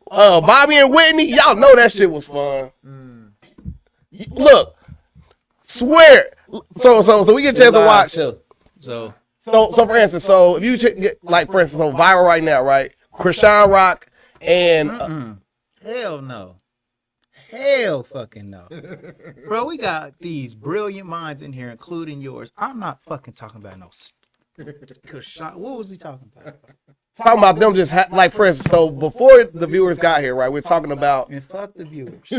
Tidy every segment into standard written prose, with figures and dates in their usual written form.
Bobby and Whitney, y'all know that shit was fun. Look, swear. So we get a chance to watch. So for instance, so if you get like for instance, on viral right now, right? Krishan Rock and hell no. Hell fucking no. Bro, we got these brilliant minds in here, including yours. I'm not fucking talking about no Krishan. What was he talking about? Talking about them just like for instance, so before the viewers got here, right? We're talking about and fuck the viewers.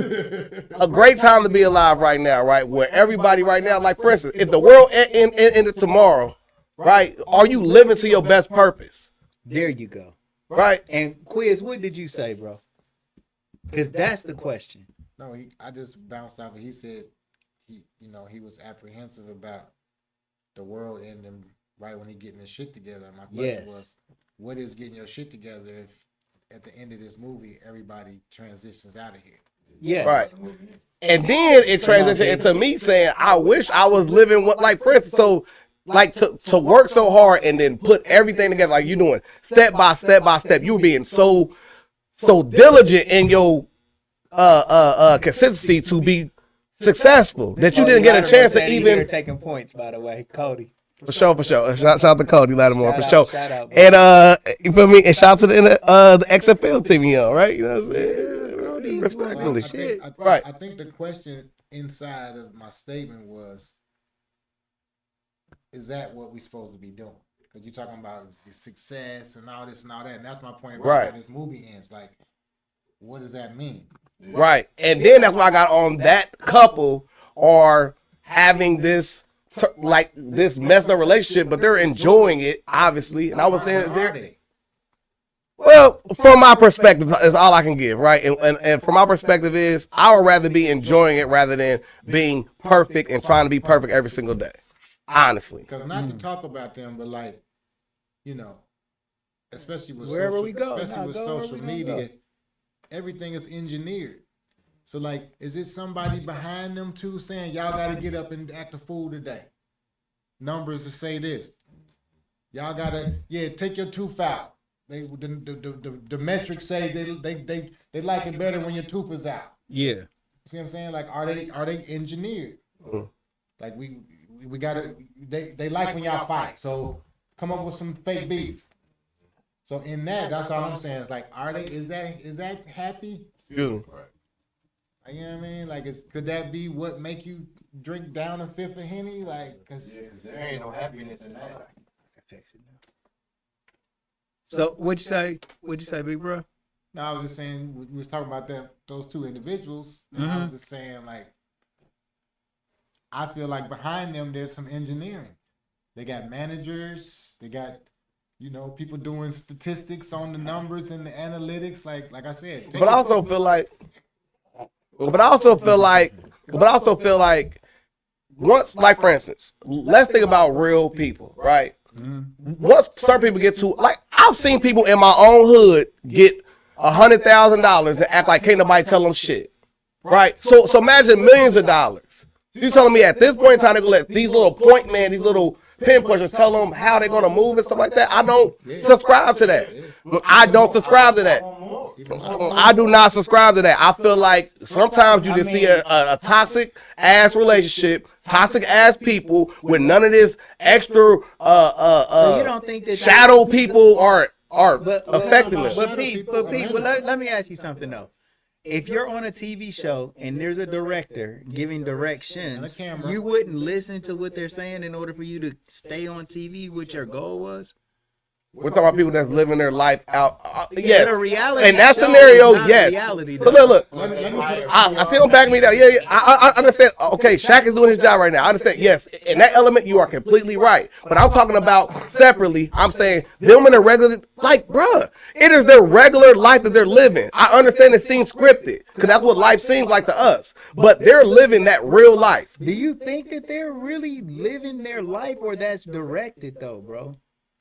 A great time to be alive right now, right? Where everybody right now, like for instance, if the world ended tomorrow, right? Are you living to your best purpose? There you go. Right. And Quiz, what did you say, bro? Because that's the question. No, I just bounced off. He said he was apprehensive about the world ending right when he getting his shit together. And my question was, what is getting your shit together if at the end of this movie everybody transitions out of here? Yes. Right. And then it transitioned into me saying, I wish I was living what, like, for instance, so like to work so hard and then put everything together like you doing step by step by step. You were being so diligent in your consistency to be successful that you didn't get a chance to even taking points, by the way, Cody. For sure. Shout out to Cody Lattimore, for sure. Shout out, and you feel me? And shout out to the XFL team, right? You know what I'm saying? Respectfully. I think the question inside of my statement was, is that what we're supposed to be doing? Because you're talking about success and all this and all that. And that's my point about how this movie ends. Like, what does that mean? Right. And then that's why I got on that couple are having this this messed up relationship, but they're enjoying it, obviously. And I was saying they're... Well, from my perspective, is all I can give, right? And from my perspective is, I would rather be enjoying it rather than being perfect and trying to be perfect every single day. Honestly. Because not to talk about them, but like, especially with social media, everything is engineered. So like, is it somebody behind them too saying y'all got to get up and act a fool today? Numbers to say this. Y'all got to take your tooth out. The metrics say they like it better when your tooth is out. Yeah. See what I'm saying? Like, are they engineered? Like we gotta they like when y'all fight. So come up with some fake beef. So in that's all I'm saying. It's like, is that happy? Yeah. You know what I mean? Like, could that be what make you drink down a fifth of Henny? Like, cause there ain't no happiness in that. I can fix it now. So what'd you say, big bro? No, I was just saying we was talking about those two individuals. And I was just saying, like, I feel like behind them there's some engineering. They got managers. They got people doing statistics on the numbers and the analytics. Like I said. But I also feel like once, like for instance, let's think about real people, right? Once certain people get to, like, I've seen people in my own hood get $100,000 and act like can't nobody tell them shit, right? So imagine millions of dollars. You telling me at this point in time they're gonna let these little point man, these little pin pushers tell them how they're gonna move and stuff like that? I don't subscribe to that. I don't subscribe to that. I do not subscribe to that. I feel like sometimes you just see a toxic ass relationship, toxic ass people with none of this extra so you don't think that shadow people are affecting them. But Pete, let me ask you something though. If you're on a TV show and there's a director giving directions, you wouldn't listen to what they're saying in order for you to stay on TV, what your goal was? We're talking about people that's living their life out. Yes. Reality in that scenario, yes. Reality, so look. I see him back me down. Yeah. I understand. Okay, Shaq is doing his job right now. I understand. Yes. In that element, you are completely right. But I'm talking about separately. I'm saying them in a regular, like, bruh, it is their regular life that they're living. I understand it seems scripted because that's what life seems like to us. But they're living that real life. Do you think that they're really living their life or that's directed though, bro?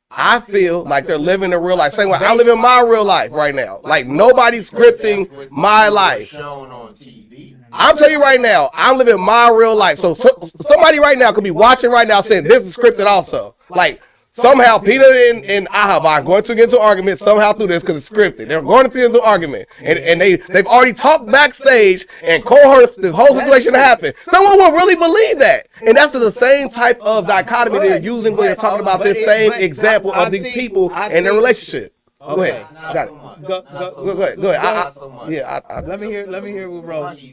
I feel like they're living a real life. Same way I live in my real life right now. Like, nobody's scripting my life. Shown on TV. I'm telling you right now, I'm living my real life. So somebody right now could be watching right now saying this is scripted also. Like, Somehow, Peanut and Ahab are going to get into an argument somehow through this because it's scripted. They're going to get into an argument. And they've already talked backstage and coerced this whole situation to happen. Someone will really believe that. And that's the same type of dichotomy they're using when they're talking about this same example of these people and their relationship. Go ahead. Got it. Go ahead. Let me hear what Rose.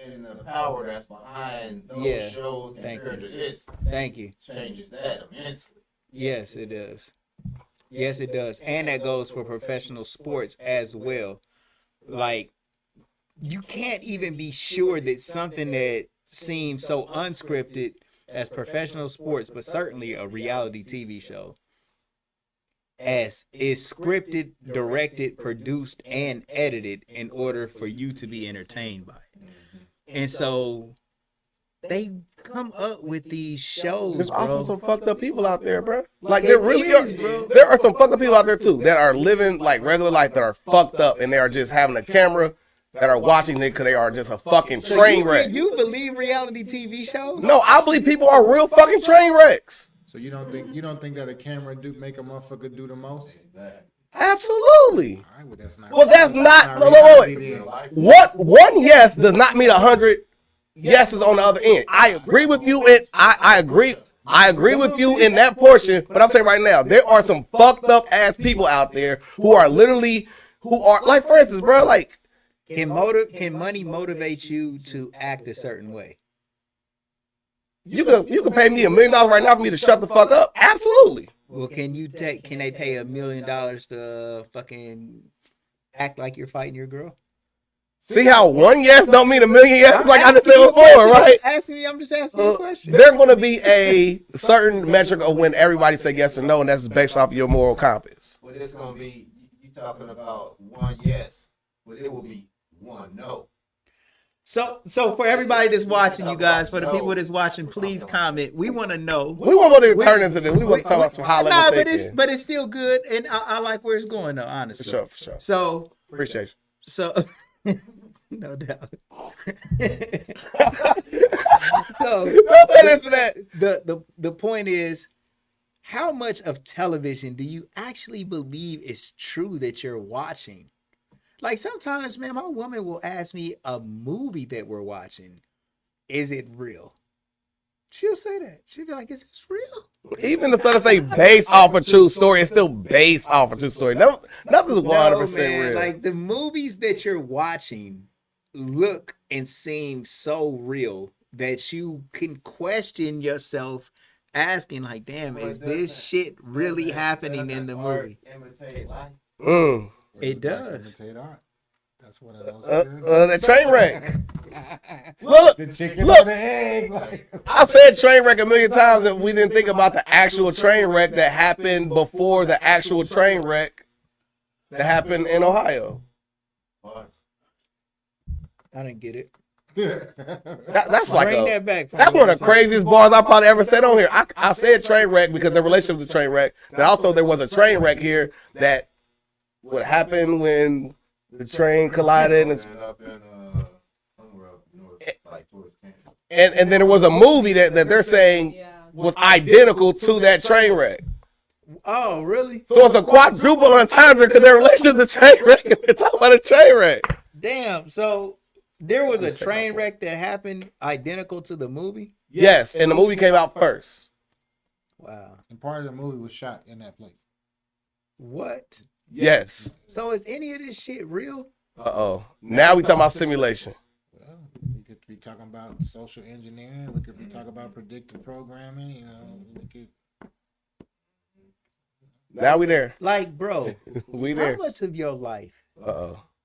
And the power that's behind those shows compared to this. Thank you. Changes that immensely. Yes, it does. Yes, it does. And that goes for professional sports as well. Like, you can't even be sure that something that seems so unscripted as professional sports, but certainly a reality TV show, as is scripted, directed, produced, and edited in order for you to be entertained by it. And so they come up with these shows. There's also some fucked up people out there, bro. Like there really is, bro. There are some fucked up people out there too that are living like regular life that are fucked up and they are just having a camera that are watching it because they are just a fucking train wreck. You believe reality TV shows? No, I believe people are real fucking train wrecks. So you don't think that a camera do make a motherfucker do the most? Exactly. Absolutely. All right, well that's not. Well, that's not. No, reality wait. then. What one yes does not mean 100 yeses on the other end. I agree with you, and I agree. I agree with you in that portion. But I'm saying right now, there are some fucked up ass people out there who are like, for instance, bro, like. Can money motivate you to act a certain way? You can pay me $1 million right now for me to shut the fuck up. Absolutely. Well, can they pay $1 million to fucking act like you're fighting your girl? See how one yes don't mean 1 million yes, like I just said before, right? I'm just asking you a question. There's going to be a certain metric of when everybody say yes or no, and that's based off of your moral compass. Well, it's going to be, you talking about one yes, but it will be one no. So for everybody that's watching, you guys, for the people that's watching, please comment. We want to know. We want to turn into this. We want to talk about some high level things. But it's still good, and I like where it's going though, honestly. For sure. So Appreciate you. So no doubt. So don't say into that. The point is, how much of television do you actually believe is true that you're watching? Like sometimes, man, my woman will ask me a movie that we're watching, is it real? She'll say that. She'll be like, is this real? Even instead of say based off a true story, it's still based off a true story. Nothing's 100% real. Like the movies that you're watching look and seem so real that you can question yourself asking like, damn, is this shit really happening in the movie? Imitate life. It does. Imitate art. That's what it The train wreck. Look, the chicken or the egg. Like. I've said train wreck 1 million times that we didn't think about the actual train wreck that happened before the actual train wreck that happened in Ohio. I didn't get it. That's like Bring that back. That's one of the craziest bars I probably ever said on here. I said train wreck because the relationship was a train wreck. Then also there was a train wreck here that would happen when the train collided and then there was a movie that they're saying was identical to that train wreck. Oh, really? So it's a quadruple entendre because their relationship is a train wreck. They're talking about a train wreck. Damn. So there was a train wreck that happened identical to the movie? Yes, and the movie came out first. Wow. And part of the movie was shot in that place. What? Yes. So is any of this shit real? Now we talking about simulation. Well, we could be talking about social engineering. We could be talking about predictive programming. You know, we could. Now we there. Like, bro, We there. how much of your life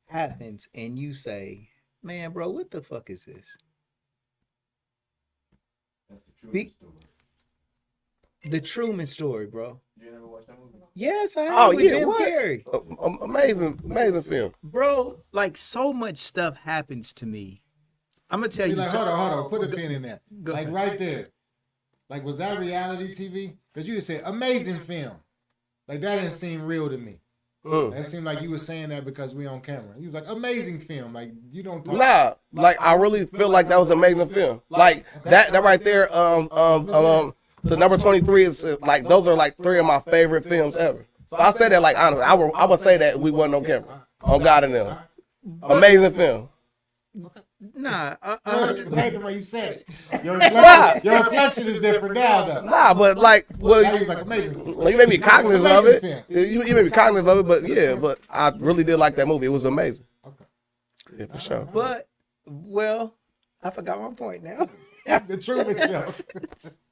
happens and you say, man, bro, what the fuck is this? That's the Truman story. The Truman Story, bro. You never watched that movie? Yes, I have with Jim Carrey. Amazing film. Bro, like so much stuff happens to me. I'm gonna tell you Like, something. hold on. Put a pin in that. Go Like ahead. right there. Like, was that reality TV? Because you just said amazing film. Like that didn't seem real to me. That seemed like you were saying that because we on camera. You was like amazing film. Like you don't talk. Nah, like I really feel like that was an amazing film. Like that right there. to number 23 is like those are like 3 of my favorite films ever. So I say that like honestly, I would say that we wasn't on camera. On God and them, amazing film. Nah, Nathan, when you said it, your reflection is different now, though. Nah, but like, well, Now you like amazing. you made me cognitive of it. Amazing You made me cognitive of it, but yeah, but I really did like that movie. It was amazing. Okay. Yeah, for sure. but well, I forgot my point now. The Truman Show.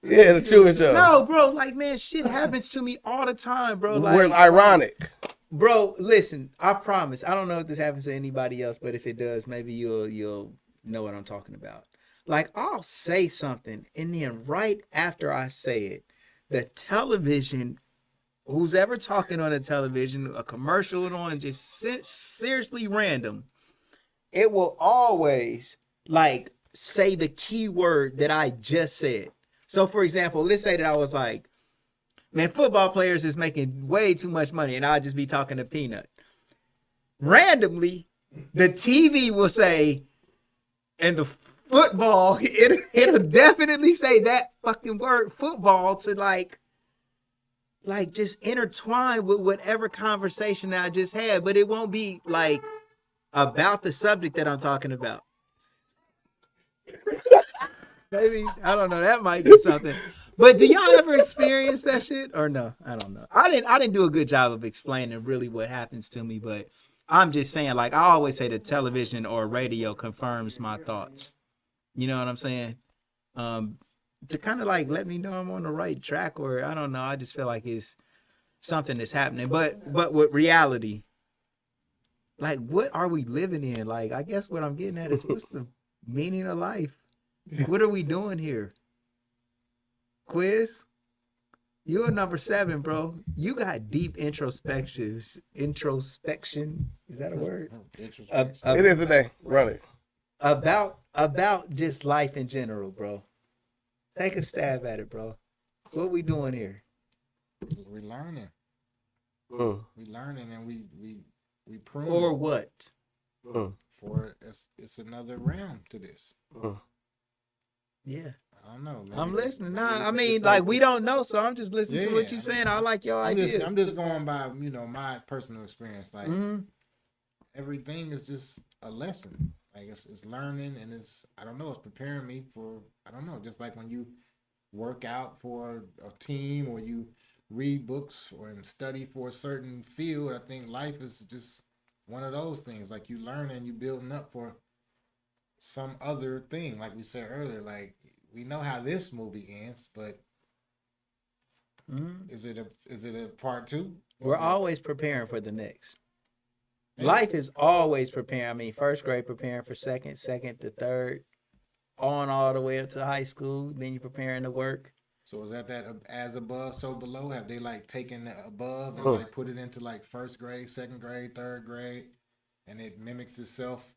Yeah, the Truman Show. No, bro, like man, shit happens to me all the time, bro. Like, We're ironic. bro, listen, I promise. I don't know if this happens to anybody else, but if it does, maybe you'll know what I'm talking about. Like I'll say something, and then right after I say it, the television, who's ever talking on the television, a commercial on, just seriously random, it will always like say the key word that I just said. So for example, let's say that I was like, man, football players is making way too much money, and I'll just be talking to Peanut. Randomly, the TV will say, and the football, it'll definitely say that fucking word football to like just intertwine with whatever conversation that I just had, but it won't be like about the subject that I'm talking about. Maybe, I don't know, that might be something. But do y'all ever experience that shit or no? I don't know. I didn't do a good job of explaining really what happens to me, but I'm just saying, like I always say, the television or radio confirms my thoughts. You know what I'm saying? To kind of like let me know I'm on the right track, or I don't know. I just feel like it's something that's happening. But with reality, like what are we living in? Like I guess what I'm getting at is what's the meaning of life? What are we doing here? Quiz? You're number 7, bro. You got deep introspection. Is that a word? It is today. Run it. About just life in general, bro. Take a stab at it, bro. What we doing here? We're learning. Mm. We learning, and we prune. Or what? Mm. For it's another realm to this. Mm. Yeah. I don't know. I'm listening. Maybe Nah, I it's mean, like we don't know, so I'm just listening to what you're Yeah, saying. I like your idea. I'm just going by my personal experience. Like Mhm. everything is just a lesson. Like it's learning, and it's I don't know. It's preparing me for I don't know. Just like when you work out for a team or you read books or and study for a certain field. I think life is just one of those things. Like you learn and you building up for some other thing. Like we said earlier, like we know how this movie ends, but is it a part 2? We're always preparing for the next. Life is always preparing. I mean, first grade preparing for second to third, on all the way up to high school. Then you're preparing to work. So is that as above, so below? Have they like taken the above and like put it into like first grade, second grade, third grade, and it mimics itself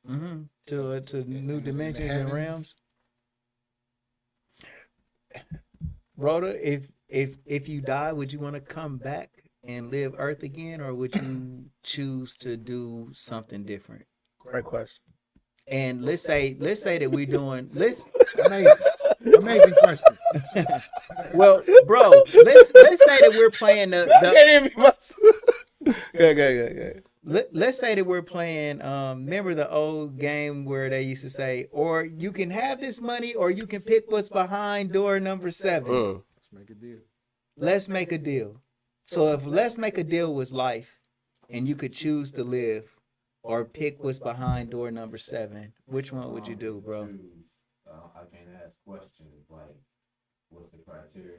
to new dimensions and realms? Rhoda, if you die, would you want to come back and live Earth again, or would you choose to do something different? Great question. And let's say that we're doing amazing question. Well, bro, let's say that we're playing Let's say that we're playing. Remember the old game where they used to say, "Or you can have this money, or you can pick what's behind door number 7." Let's make a deal. Let's make a deal. So if let's make a deal was life, and you could choose to live or pick what's behind door number 7, which one would you do, bro? I can't ask questions like, what's the criteria?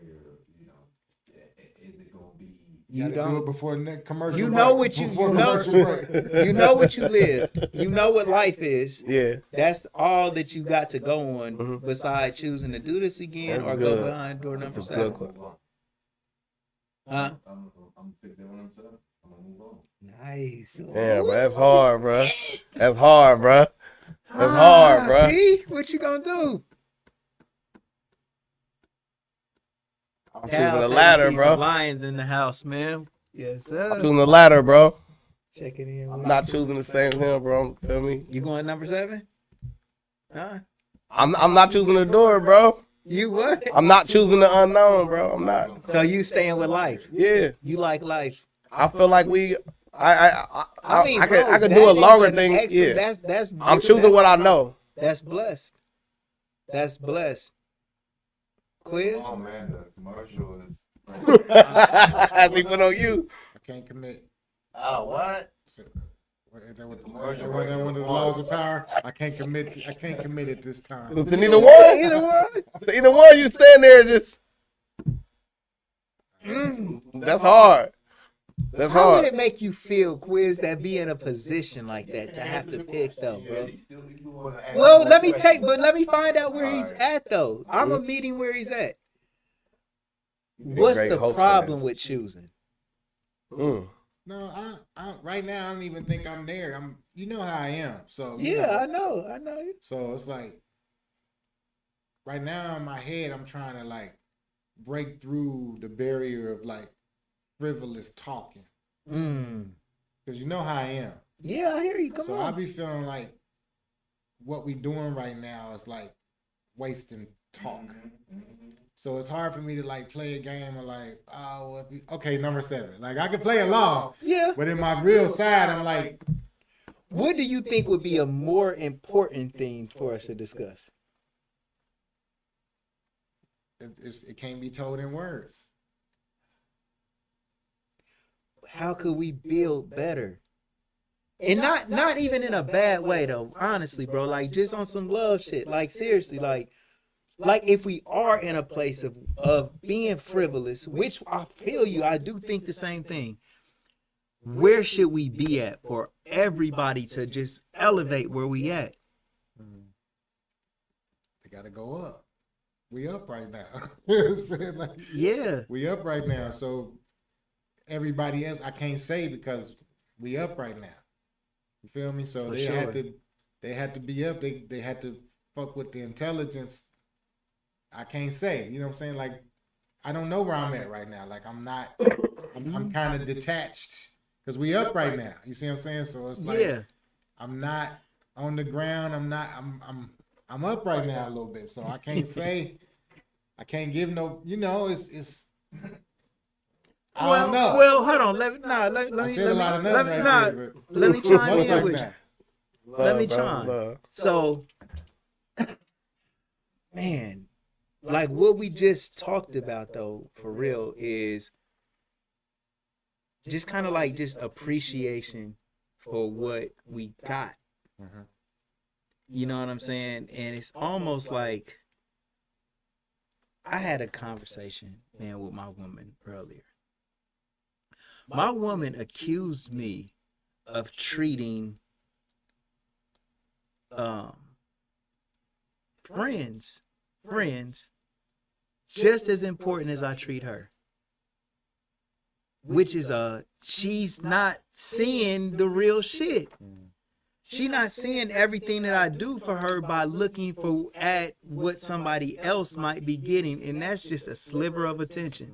Is it gonna be? You Do don't. it before next commercial. You know break. what you Before know. commercial break. You know what you lived. You know what life is. Yeah. That's all that you got to go on. Besides choosing to do this again That's or go good. behind door number That's a 7. good question. Huh? I'm picking what I'm saying. I'm gonna move on. Nice. Yeah, bro. That's hard, bro. That's hard, bro. That's hard, bro. B, what you gonna do? I'm choosing the ladder, bro. Lions in the house, man. Yes, I'm sir. choosing the ladder, bro. Checking in. I'm not choosing the same as him, bro. Feel me? You going number 7? Huh? I'm not choosing the door, bro. You what? I'm not choosing the unknown, bro. I'm not. So you staying with life? Yeah. You like life? I feel like I mean, I could that do a is longer an thing. excellent- Yeah. That's I'm choosing what I know. That's blessed. That's blessed. Quiz? Oh man, the commercial is. I think put on you. I can't commit. Oh what? So, is that what the Commercial one break. of the laws of power? I can't commit. I can't commit it this time. To neither one. To either one, you stand there and just. That's hard. That's How would hard. it make you feel, Quiz, that be in a position like that to have to pick though, bro? Well, let me find out where he's at though. I'm gonna meet him where he's at. What's great the host for problem this. with choosing? Mm. No, I right now I don't even think I'm there. You know how I am. So Yeah, I know. So it's like right now in my head I'm trying to like break through the barrier of like frivolous talking. Because you know how I am. Yeah, I hear you. Come So on. I be feeling like what we doing right now is like wasting talk. So it's hard for me to like play a game of like, okay, number 7. Like I can play along. Yeah. But in my real side, I'm like, What do you think would be a more important thing for us to discuss? it can't be told in words. How could we build better? And not even in a bad way though, honestly, bro. Like just on some love shit. Like seriously, like if we are in a place of being frivolous, which I feel you, I do think the same thing. Where should we be at for everybody to just elevate where we at? They gotta go up. We up right now. You know what I'm saying? Like, Yeah. we up right now. So everybody else, I can't say because we up right now. You feel me? So For they sure. had to be up. They had to fuck with the intelligence. I can't say. You know what I'm saying? Like I don't know where I'm at right now. Like I'm not. I'm kind of detached because we up right now. You see what I'm saying? So it's like Yeah. I'm not on the ground. I'm up right now a little bit. So I can't say. I can't give no. You know, it's. I don't know. Well, hold on. Let I said a lot of nothing right there, but let me chime in like with that. you. Let me Love, chime. love. So, man, like what we just talked about though, for real, is just kind of like just appreciation for what we got. Mhm. You know what I'm saying? And it's almost like I had a conversation, man, with my woman earlier. My woman accused me of treating friends just as important as I treat her. Which is she's not seeing the real shit. She's not seeing everything that I do for her by looking at what somebody else might be getting, and that's just a sliver of attention.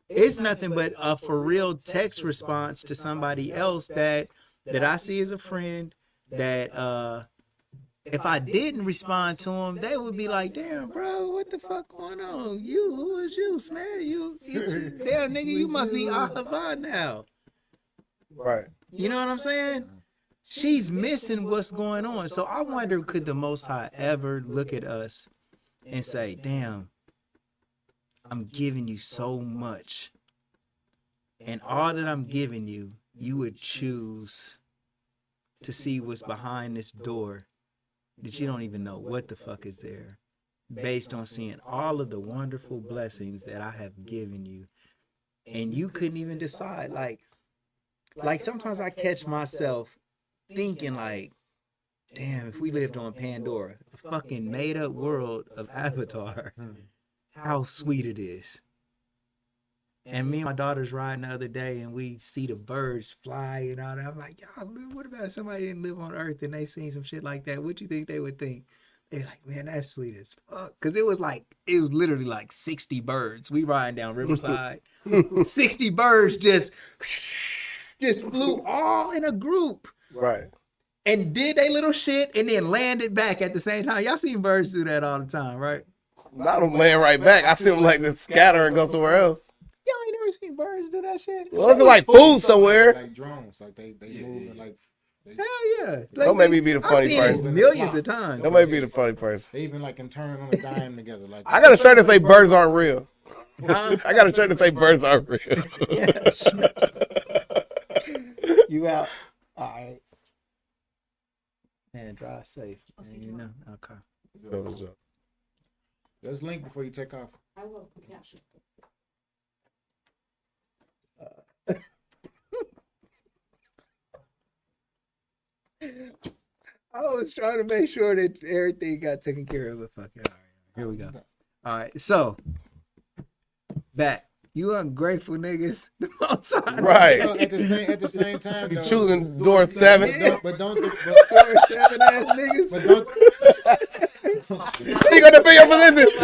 It's nothing but a for real text response to somebody else that I see as a friend that if I didn't respond to them, they would be like, damn, bro, what the fuck going on? Who is you, man? You damn nigga, you must be Ahava now. Right. You know what I'm saying? She's missing what's going on. So I wonder, could the Most High ever look at us and say, damn, I'm giving you so much, and all that I'm giving you, you would choose to see what's behind this door that you don't even know what the fuck is there, based on seeing all of the wonderful blessings that I have given you, and you couldn't even decide. Like sometimes I catch myself thinking like, damn, if we lived on Pandora, a fucking made up world of Avatar, how sweet it is. And me and my daughter's riding the other day and we see the birds fly and all that. I'm like, y'all, what about if somebody didn't live on Earth and they seen some shit like that? What you think they would think? They're like, man, that's sweet as fuck. Cause it was literally like 60 birds. We riding down Riverside. 60 birds just flew all in a group. Right. And did they little shit and then landed back at the same time. Y'all seen birds do that all the time, right? Not them laying right back. I see them like just scatter and go somewhere else. Y'all ain't never seen birds do that shit. Well, it's like food somewhere. Like drones, like they move and like. Hell yeah. Like, Don't make me be the funny I've seen person. it millions of times. Don't make me be the funny person. They even like can turn on a dime together. Like I got a shirt that say birds aren't real. Huh? I got a shirt that say birds aren't real. You out. All right. Man, drive safe. Man, you know. Okay. let's link before you take off. I will. Yeah. I was trying to make sure that everything got taken care of, but fuck it. All right, here we go. All right, so back. You ungrateful niggas. Right. At the same time, You though, choosing door 7. but don't. Door 7 ass niggas. But don't. You gonna defend your position.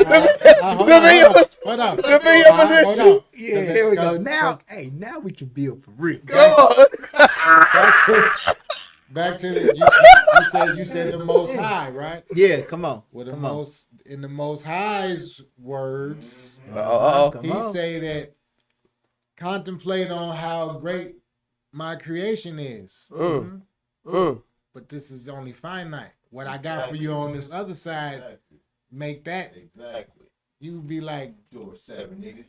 Hold on. Defend your position. Yeah, here we go. Now we can build for real. Come on. Back to the you said the Most High, right? Yeah, come on. Well, Come on. in the Most High's words, Come he on. say that contemplate on how great my creation is. But this is only finite. What I got for you on this other side, make that Exactly. you be like, Door 7, nigga.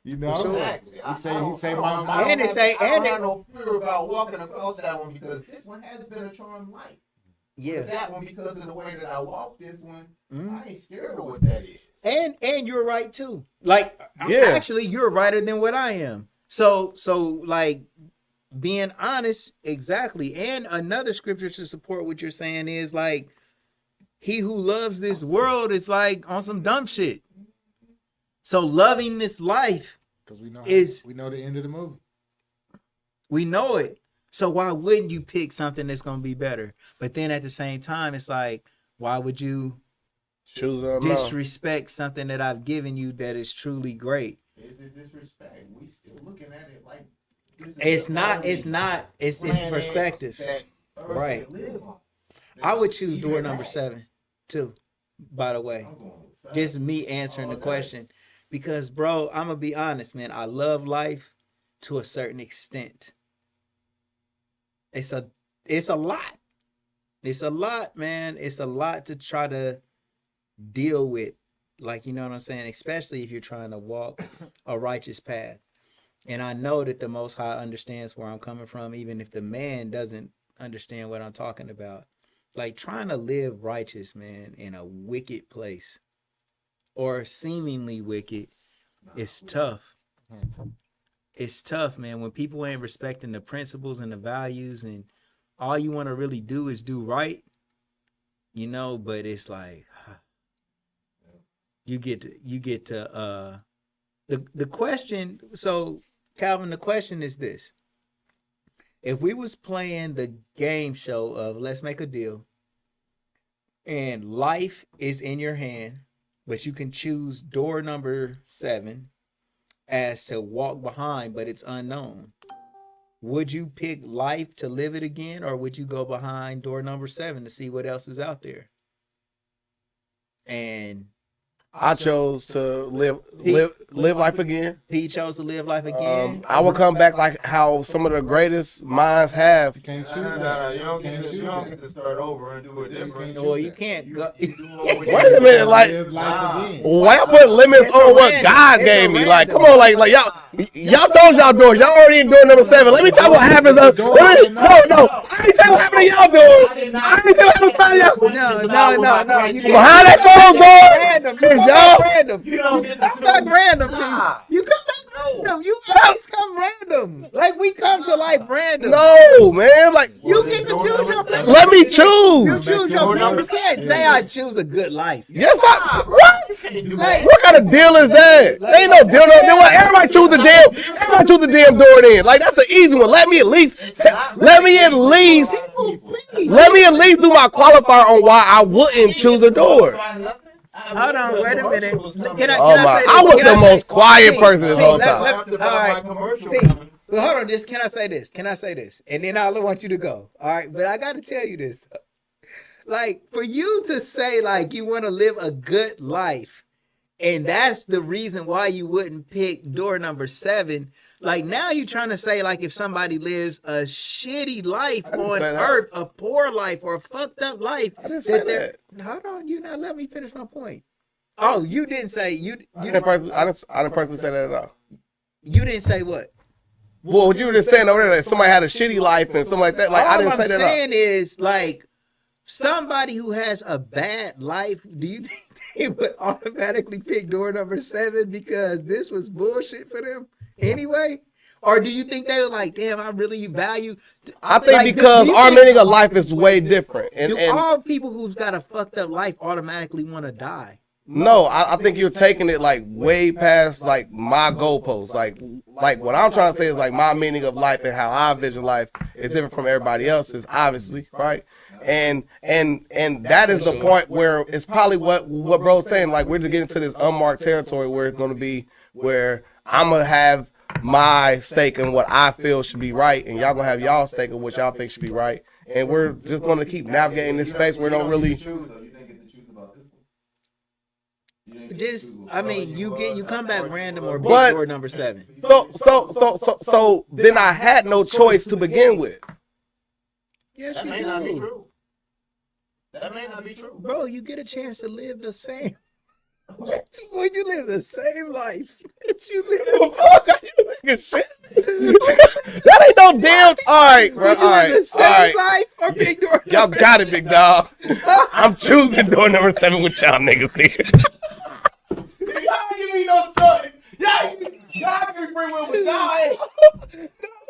you know. Exactly. He say I my And they say- I and don't they- have no fear about walking across that one because this one has been a charmed life. Yeah. That one, because of the way that I walk this one, Mhm. I ain't scared of what that is. And you're right too. Like, Yeah. actually, you're righter than what I am. So like being honest, exactly. And another scripture to support what you're saying is like, he who loves this world is like on some dumb shit. So loving this life, because we know the end of the movie. we know it. So why wouldn't you pick something that's gonna be better? But then at the same time, it's like, why would you Choose them. disrespect something that I've given you that is truly great? Is it disrespect? We still looking at it like this is It's the not. only It's planet perspective. that Earth Right. can live on. I would choose Even door that. number 7 too. By the way, I'm going with seven. just me answering the question, because bro, I'm gonna be honest, man. I love life to a certain extent. It's a lot. It's a lot, man. It's a lot to try to deal with. Like, you know what I'm saying? Especially if you're trying to walk a righteous path. And I know that the Most High understands where I'm coming from, even if the man doesn't understand what I'm talking about. Like, trying to live righteous, man, in a wicked place or seemingly wicked, it's tough. It's tough, man, when people ain't respecting the principles and the values, and all you want to really do is do right, you know, but it's like you get to the question. So Calvin, the question is this: if we was playing the game show of Let's Make a Deal, and life is in your hand, but you can choose door number 7 as to walk behind, but it's unknown, would you pick life to live it again, or would you go behind door number 7 to see what else is out there? And I chose to live life again. he chose to live life again. I will come back like how some of the greatest minds have. You can't choose No, that. you don't get to start over and do it different. Well, you can't go. Wait a minute, like Live life again. why y'all put limits It's a on what random. God It's gave a me? Like, random. come on, like y'all told y'all doors. Y'all already in door number 7. Let me tell you what happens. No, I ain't tell you what happened to y'all doors. I ain't tell you what happened to y'all. No. You Behind that closed door. random. You come Y'all- back random. You don't get to Come back choose. random, Nah. people. You come back random. You always come random. Like, we come to life random. No, man. Like, You get to choose your pick. let me You choose. choose your pick. You can't say I choose a good life. Yes, what? You can't do Like, What kind of deal is that? Ain't no deal. No, everybody choose the damn. Everybody choose the damn door then. Like, that's the easy one. Let me at least do my qualifier on why I wouldn't choose a door. Hold on, wait a minute. Can I Oh say my! this? I was Can the say- most quiet Pete, person this Pete, whole let- time. let- all right, Pete. Well, hold on, just can I say this? And then I want you to go. All right, but I got to tell you this. Like, for you to say, like, you want to live a good life, and that's the reason why you wouldn't pick door number 7. Like, now you're trying to say, like, if somebody lives a shitty life on earth, a poor life, or a fucked up life. I didn't say that. Hold on, you not let me finish my point. Oh, you didn't say, I didn't personally say that at all. You didn't say what? Well, what you were just saying over there, like somebody had a shitty life and something like that. Like, I didn't say that at all. All I'm saying is, like, somebody who has a bad life, do you think they would automatically pick door number 7 because this was bullshit for them anyway? Or do you think they were like, damn, I really value... I think like, because our meaning of life is way different. And all people who's got a fucked up life automatically want to die? No, I think you're taking it like way past like my goalposts. Like what I'm trying to say is like my meaning of life and how I vision life is different from everybody else's, obviously, right? And that is the point where it's probably what bro's saying. Like, we're just getting to this unmarked territory where it's going to be where I'm going to have my stake in what I feel should be right, and y'all going to have y'all stake in what y'all think should be right. And we're just going to keep navigating this space where we don't really... Just, I mean, you come back random or big door number 7. So then I had no choice to begin with. Yes, that may not be true. That may not be true. Bro, you get a chance to live the same. Would you live the same life that you live? That ain't no damn. All right, bro. All right. The same life or big door? Y'all got it, big dog. I'm choosing door number 7 with y'all niggas. Y'all give me no choice. Y'all give me free will with y'all.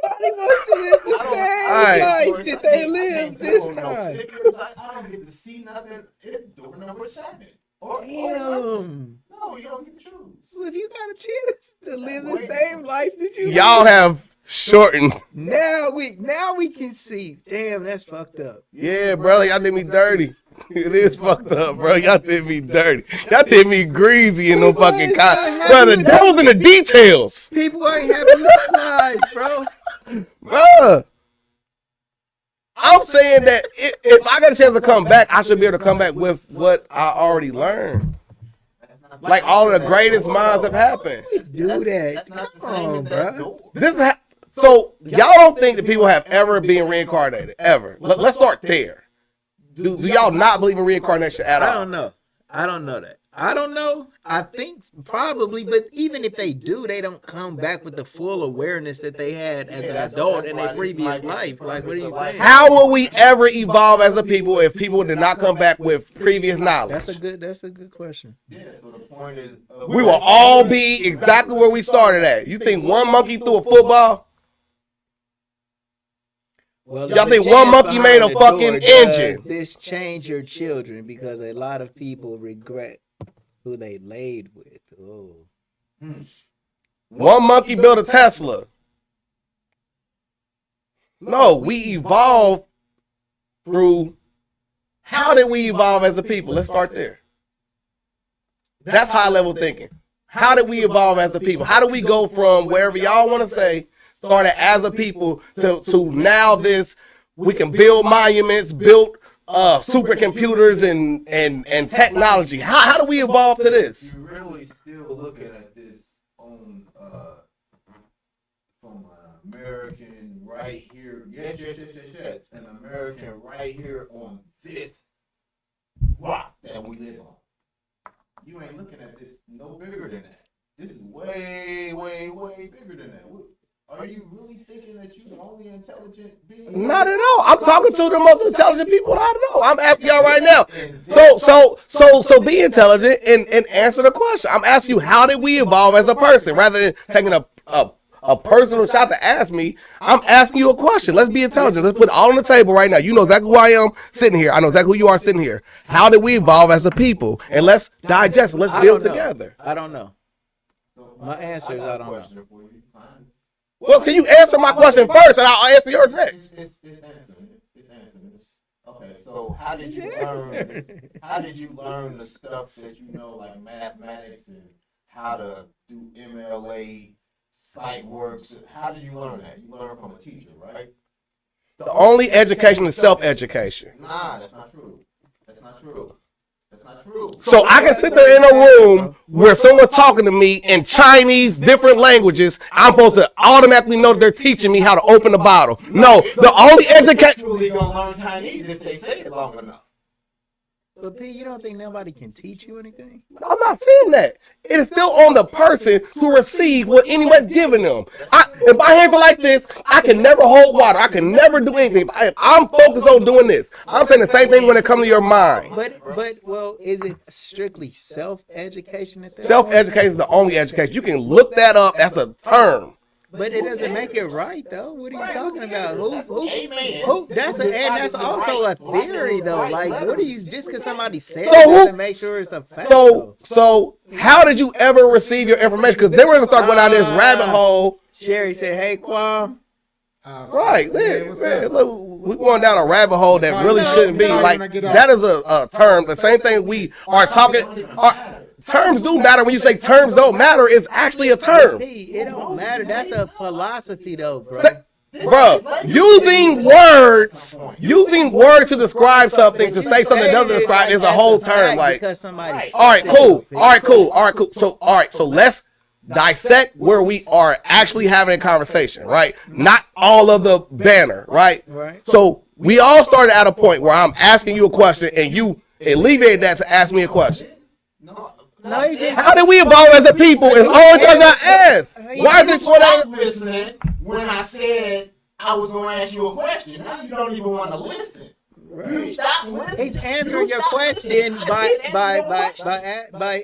Nobody wants to live the same life that they live this time. If you're like, I don't get to see nothing, it's door number 7. Or no, you don't get to choose. Well, if you got a chance to live the same life that you y'all have shortened. Now we can see. Damn, that's fucked up. Yeah, bro, y'all did me dirty. It is fucked up, bro. Y'all did me dirty. Y'all did me greasy in no fucking Bro, the devil's in the details. People ain't happy with their lives, bro. Bro. I'm saying that if I got a chance to come back, I should be able to come back with what I already learned. Like all of the greatest minds have happened. Do that. That's not the same as that door. So y'all don't think that people have ever been reincarnated? Ever? Let's start there. Do y'all not believe in reincarnation at all? I don't know. I don't know that. I don't know. I think probably, but even if they do, they don't come back with the full awareness that they had as an adult in their previous life. Like, what are you saying? How will we ever evolve as a people if people did not come back with previous knowledge? That's a good question. Yeah, so the point is... we will all be exactly where we started at. You think one monkey threw a football? Well, y'all think one monkey made a fucking engine? This change your children because a lot of people regret who they laid with. Oh. One monkey built a Tesla. No, we evolved through... How did we evolve as a people? Let's start there. That's high level thinking. How did we evolve as a people? How do we go from wherever y'all want to say, started as a people, to now this, we can build monuments, build supercomputers and technology. How do we evolve to this? You're really still looking at this on from an American right here. Yes. An American right here on this rock that we live on. You ain't looking at this no bigger than that. This is way, way, way bigger than that. Are you really thinking that you're the only intelligent being? Not at all. I'm talking to the most intelligent people I know. I'm asking y'all right now. So be intelligent and answer the question. I'm asking you, how did we evolve as a person? Rather than taking a personal shot to ask me, I'm asking you a question. Let's be intelligent. Let's put it all on the table right now. You know exactly who I am sitting here. I know exactly who you are sitting here. How did we evolve as a people? And let's digest it. Let's build together. I don't know. My answer is I don't know. Well, can you answer my question first, and I'll answer yours next? It's answering. Okay, so how did you learn? How did you learn the stuff that you know, like mathematics and how to do MLA, site works? How did you learn that? You learned from a teacher, right? The only education is self-education. Nah, that's not true. not true. That's not true. So I can sit there in a room where someone's talking to me in Chinese, different languages. I'm supposed to automatically know that they're teaching me how to open the bottle. No, the only education. Truly gonna learn Chinese if they say it long enough. But P, you don't think nobody can teach you anything? I'm not saying that. It is still on the person to receive what anyone's giving them. If my hands are like this, I can never hold water. I can never do anything. If I'm focused on doing this, I'm saying the same thing when it comes to your mind. But well, is it strictly self-education at that point? Self-education is the only education. You can look that up. That's a term. But it doesn't make it right, though. What are you talking about? Amen. That's also a theory, though. Like, what are you, just because somebody said it So doesn't make sure it's a fact, So how did you ever receive your information? Because then we're going to start going down this rabbit hole. Sherry said, hey, Quam. Right, man, look, we're going down a rabbit hole that really shouldn't be. Like, that is a term. The same thing we are talking. Terms do matter. When you say terms don't matter, it's actually a term. It don't matter. That's a philosophy, though, bro. Bro, using words to describe something, to say something that doesn't describe is a whole term. Like, all right, cool. So let's dissect where we are actually having a conversation, right? Not all of the banner, right? So we all started at a point where I'm asking you a question and you alleviated that to ask me a question. How did we evolve as a people? It's all time I ask. Why is it you stopped listening when I said I was going to ask you a question? Now you don't even want to listen. You stopped listening. He's answering your question by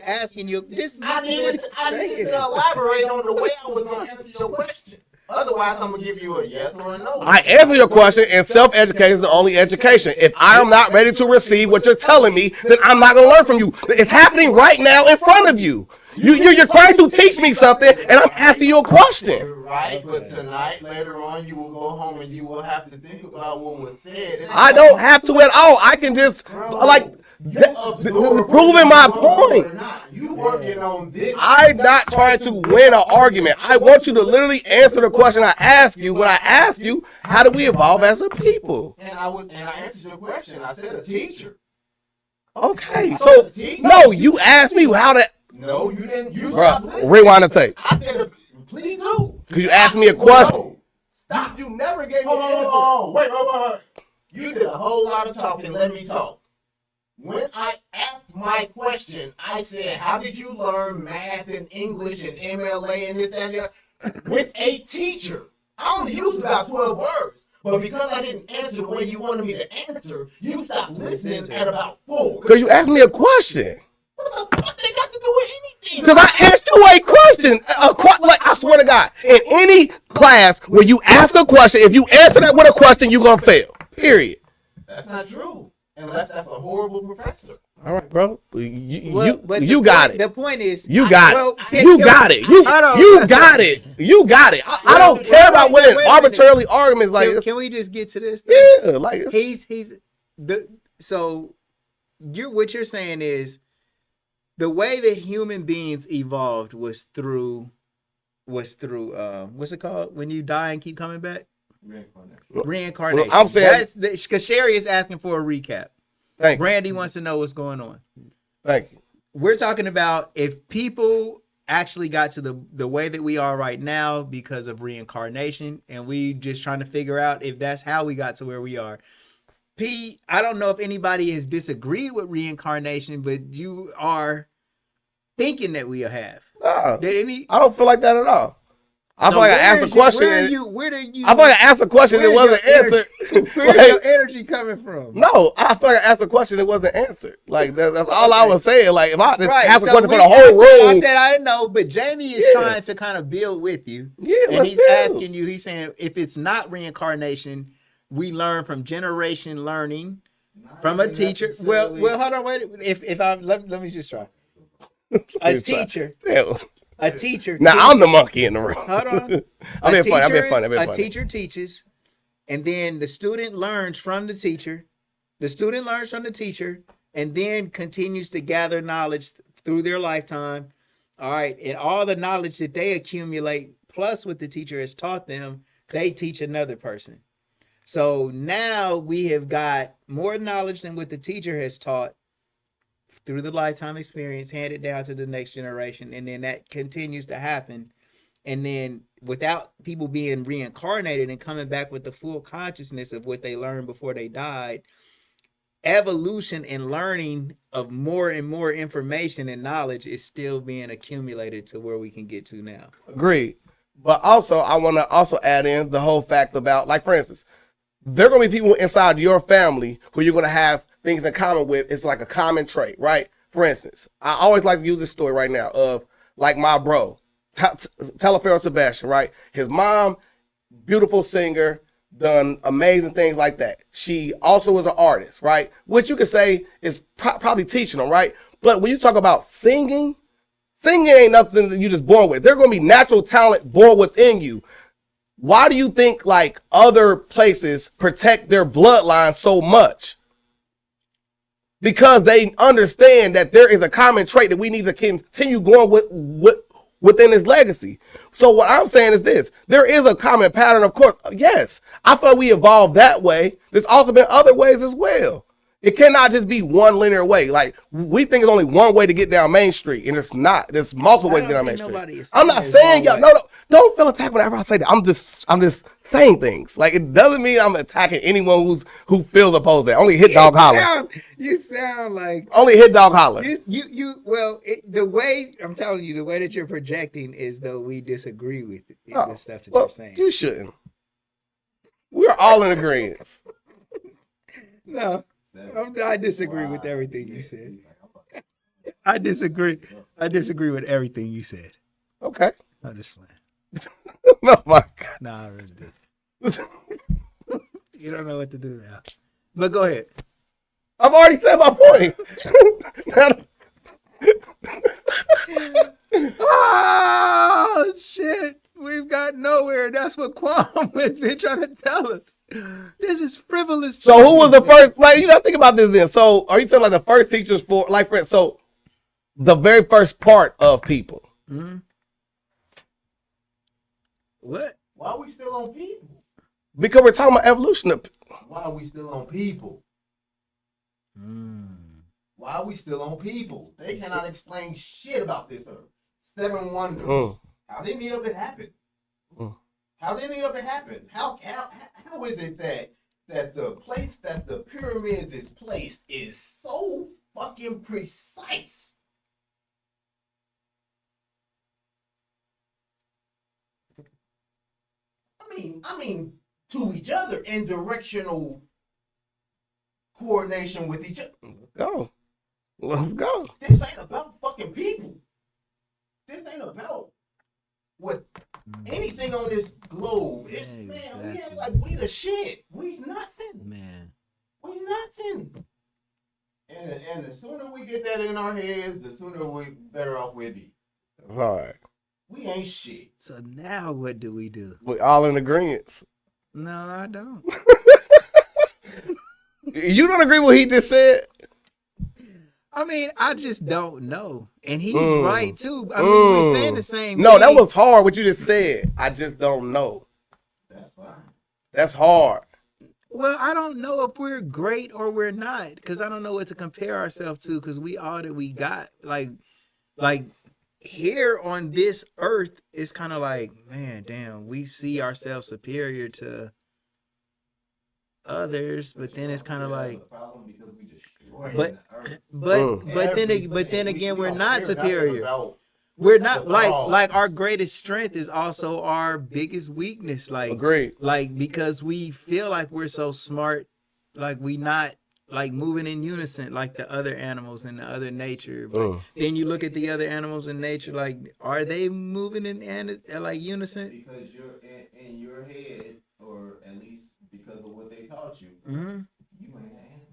asking you. I needed to elaborate on the way I was going to answer your question. Otherwise, I'm going to give you a yes or a no. I answer your question, and self-education is the only education. If I am not ready to receive what you're telling me, then I'm not going to learn from you. It's happening right now in front of you. You're trying to teach me something, and I'm asking you a question. Right, but tonight, later on, you will go home and you will have to think about what was said. I don't have to at all. I can just, proving my point. You working on this. I'm not trying to win an argument. I want you to literally answer the question I ask you when I ask you, how do we evolve as a people? And I answered your question. I said a teacher. Okay, so no, you asked me how to. No, you didn't. You rewind the tape. I said, please do. Because you asked me a question. Stop. You never gave me an answer. Wait. You did a whole lot of talking. Let me talk. When I asked my question, I said, how did you learn math and English and MLA and this, that, and that? With a teacher. I only used about 12 words. But because I didn't answer the way you wanted me to answer, you stopped listening at about 4. Because you asked me a question. What the fuck they got to do with anything? Because I asked you a question. Like, I swear to God, in any class where you ask a question, if you answer that with a question, you're going to fail. Period. That's not true. Unless that's a horrible professor. All right, bro. You got it. The point is, you got it. You got it. You got it. You got it. I don't care about winning arbitrarily arguments like this. Can we just get to this? Yeah, like what you're saying is the way that human beings evolved was through what's it called when you die and keep coming back? Reincarnation. I'm saying because Sherry is asking for a recap. Thank Brandy wants to know what's going on. Thank you. We're talking about if people actually got to the way that we are right now because of reincarnation, and we just trying to figure out if that's how we got to where we are. P, I don't know if anybody has disagreed with reincarnation, but you are thinking that we have. I don't feel like that at all. I feel like I asked a question. I feel like I asked a question that wasn't answered. Where's your energy coming from? No, I feel like I asked a question that wasn't answered. Like that's all I was saying. Like if I just asked a question for the whole room. I said I didn't know, but Jamie is trying to kind of build with you. Yeah, and he's asking you. He's saying if it's not reincarnation, we learn from generation learning from a teacher. Well, hold on, wait. If I let me just try. A teacher. A teacher. Now I'm the monkey in the room. Hold on. I'm being funny. A teacher teaches, and then the student learns from the teacher. The student learns from the teacher, and then continues to gather knowledge through their lifetime. All right, and all the knowledge that they accumulate, plus what the teacher has taught them, they teach another person. So now we have got more knowledge than what the teacher has taught, through the lifetime experience, handed down to the next generation, and then that continues to happen. And then without people being reincarnated and coming back with the full consciousness of what they learned before they died, evolution and learning of more and more information and knowledge is still being accumulated to where we can get to now. Agreed. But also, I want to also add in the whole fact about, like, for instance, there are going to be people inside your family who you're going to have things in common with. It's like a common trait, right? For instance, I always like to use this story right now of, like, my bro, Telephero Sebastian, right? His mom, beautiful singer, done amazing things like that. She also was an artist, right? Which you could say is probably teaching them, right? But when you talk about singing ain't nothing that you just born with. There's going to be natural talent born within you. Why do you think, like, other places protect their bloodline so much? Because they understand that there is a common trait that we need to continue going within his legacy. So what I'm saying is this: there is a common pattern, of course. Yes, I feel like we evolved that way. There's also been other ways as well. It cannot just be one linear way. Like, we think it's only one way to get down Main Street, and it's not. There's multiple ways to get down Main Street. I'm not saying y'all. No, don't feel attacked whenever I say that. I'm just saying things. Like, it doesn't mean I'm attacking anyone who feels opposed to that. Only hit dog holler. You sound like only hit dog holler. The way I'm telling you, the way that you're projecting is though we disagree with the stuff that you're saying. You shouldn't. We're all in agreement. No. I disagree with everything you said. I disagree with everything you said. Okay. I'm just playing. Oh my God. Nah, I really do. You don't know what to do now. But go ahead. I've already said my point. Oh, shit. We've got nowhere. That's what Quam has been trying to tell us. This is frivolous. So who was the first, like, you gotta think about this then. So are you saying like the first teachers for, like, so the very first part of people? Mm-hmm. What? Why are we still on people? Because we're talking about evolution. Why are we still on people? Why are we still on people? They cannot explain shit about this earth. 7 wonders. How did any of it happen? How did any of it happen? How is it that the place that the pyramids is placed is so fucking precise? I mean, to each other in directional coordination with each other. Let's go. This ain't about fucking people. This ain't about what anything on this globe. It's man, we act like we the shit. We nothing. Man. We nothing. And the sooner we get that in our heads, the sooner we better off we'll be. All right. We ain't shit. So now what do? We all in agreement. No, I don't. You don't agree with what he just said? I mean, I just don't know. And he's right, too. I mean, we're saying the same No, thing. that was hard what you just said. I just don't know. That's fine. That's hard. Well, I don't know if we're great or we're not, because I don't know what to compare ourselves to, because we all that we got. Like here on this earth, it's kind of like, man, damn, we see ourselves superior to others, but then it's kind of like, but then again, we're not superior. We're not like our greatest strength is also our biggest weakness. Like, agreed. Like, because we feel like we're so smart, like we not like moving in unison like the other animals in the other nature. But then you look at the other animals in nature, like, are they moving in like unison? Because you're in your head, or at least because of what they taught you, Mm-hmm. you ain't an animal.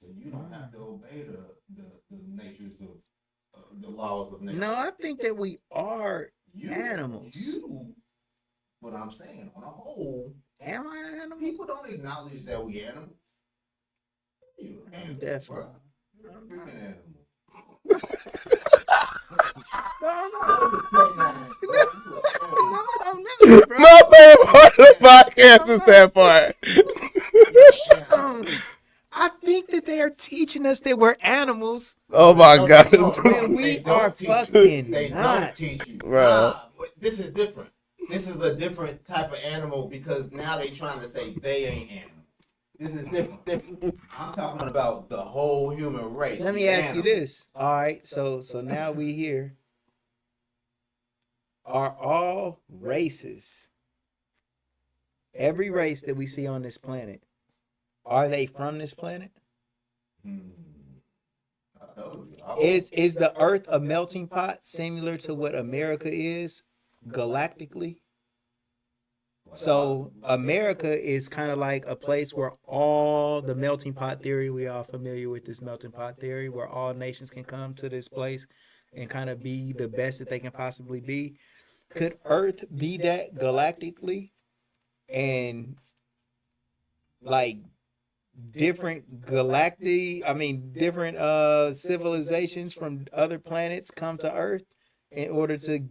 So you don't have to obey the natures of the laws of nature. No, I think that we are You- animals. But I'm saying, on a whole, Am I an animal? people don't acknowledge that we animals. You an animal, Definitely. bro. You're a freaking animal. My favorite part of the podcast is that part. I think that they are teaching us that we're animals. Oh my God. Man, we are fucking They not. don't teach you. Right. Nah, this is different. This is a different type of animal because now they trying to say they ain't animal. This is different. I'm talking about the whole human race. Let me ask you this. All right, so now we here. Are all races, every race that we see on this planet, are they from this planet? Is the Earth a melting pot similar to what America is galactically? So America is kind of like a place where all the melting pot theory, we are familiar with this melting pot theory, where all nations can come to this place and kind of be the best that they can possibly be. Could Earth be that galactically? And like different civilizations from other planets come to Earth in order to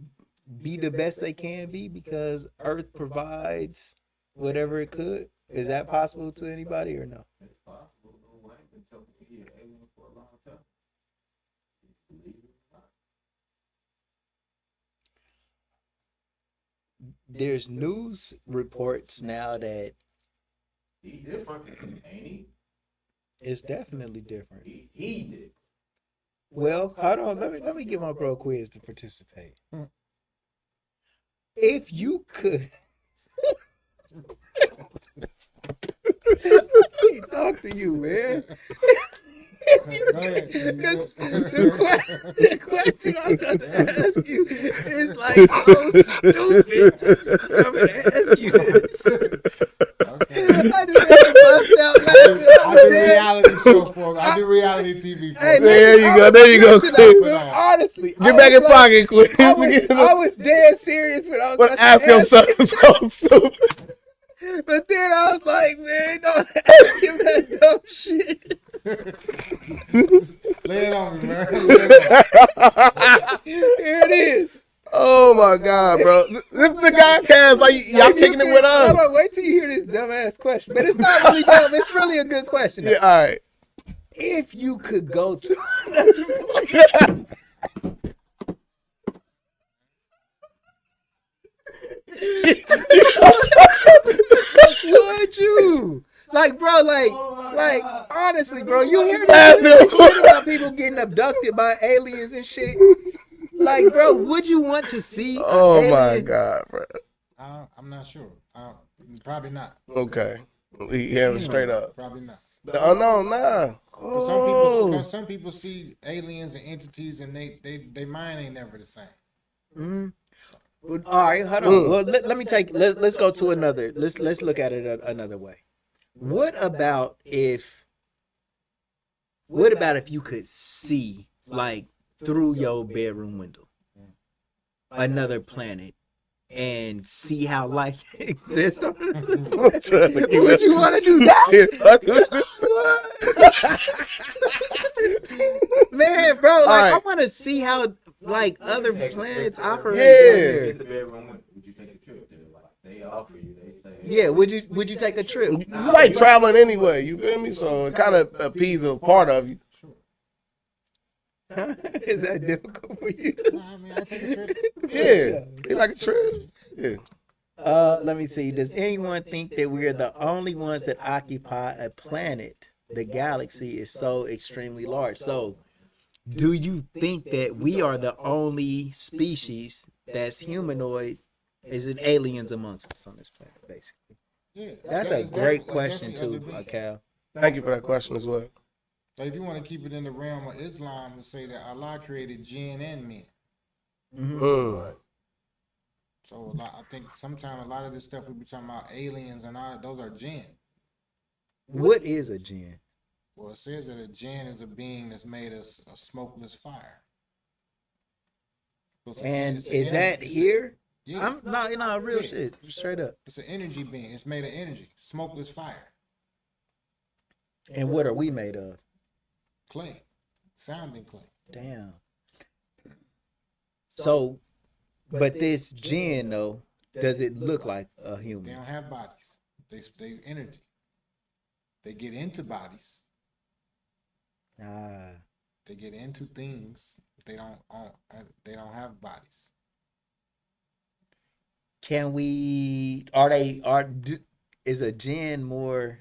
be the best they can be because Earth provides whatever it could. Is that possible to anybody or no? There's news reports now that he different, ain't he? It's definitely different. He did. Well, hold on. Let me get my bro quiz to participate. If you could talk to you, man. Because the question I'm going to ask you is like so stupid. I'm going to ask you this. Okay. I just had to bust out laughing. I do reality show for I do reality TV for Hey, There you go. Quick. Honestly, Get back in pocket, quick. I was dead serious, but I was But ask him something so stupid. But then I was like, man, don't ask him that dumb shit. Lay it on me, man. Here it is. Oh my God, bro. This is the guy cast like y'all kicking it with us. Hold on, wait till you hear this dumbass question. But it's not really dumb. It's really a good question. Yeah, all right. If you could go to would you? Like, bro, like, honestly, bro, you hear this shit about people getting abducted by aliens and shit? Like, bro, would you want to see? Oh my God, bro. I'm not sure. Probably not. Okay, he him straight up. Probably not. The unknown, nah. Some people see aliens and entities, and they mind ain't never the same. Mm-hmm. All right, hold on. Well, let's go to another. Let's look at it another way. What about if you could see, like, through your bedroom window another planet and see how life exists on another planet? Would you want to do that? Man, bro, like, right. I want to see how, like, other planets operate. Yeah. In the bedroom, would you take a trip there? Like, they offer you, they say, yeah, would you take a trip? You like traveling anyway, you feel me? So it kind of appeases a part of you. Is that difficult for you? I mean, I take a trip. Yeah, it's like a trip. Yeah. Let me see. Does anyone think that we are the only ones that occupy a planet? The galaxy is so extremely large. So, do you think that we are the only species that's humanoid? Is it aliens amongst us on this planet, basically? Yeah, that's a great question too, Cal. Thank you for that question as well. Like, if you want to keep it in the realm of Islam, and say that Allah created jinn and men. Mm-hmm. So I think sometimes a lot of this stuff we be talking about aliens and all that, those are jinn. What is a jinn? Well, it says that a jinn is a being that's made of a smokeless fire. So and is that here? Yeah. I'm not real shit. Straight up. It's an energy being. It's made of energy. Smokeless fire. And what are we made of? Clay. Sounding clay. Damn. So, but this jinn though, does it look like a human? They don't have bodies. They energy. They get into bodies They get into things, but they don't own. They don't have bodies. Can we? Is a jinn more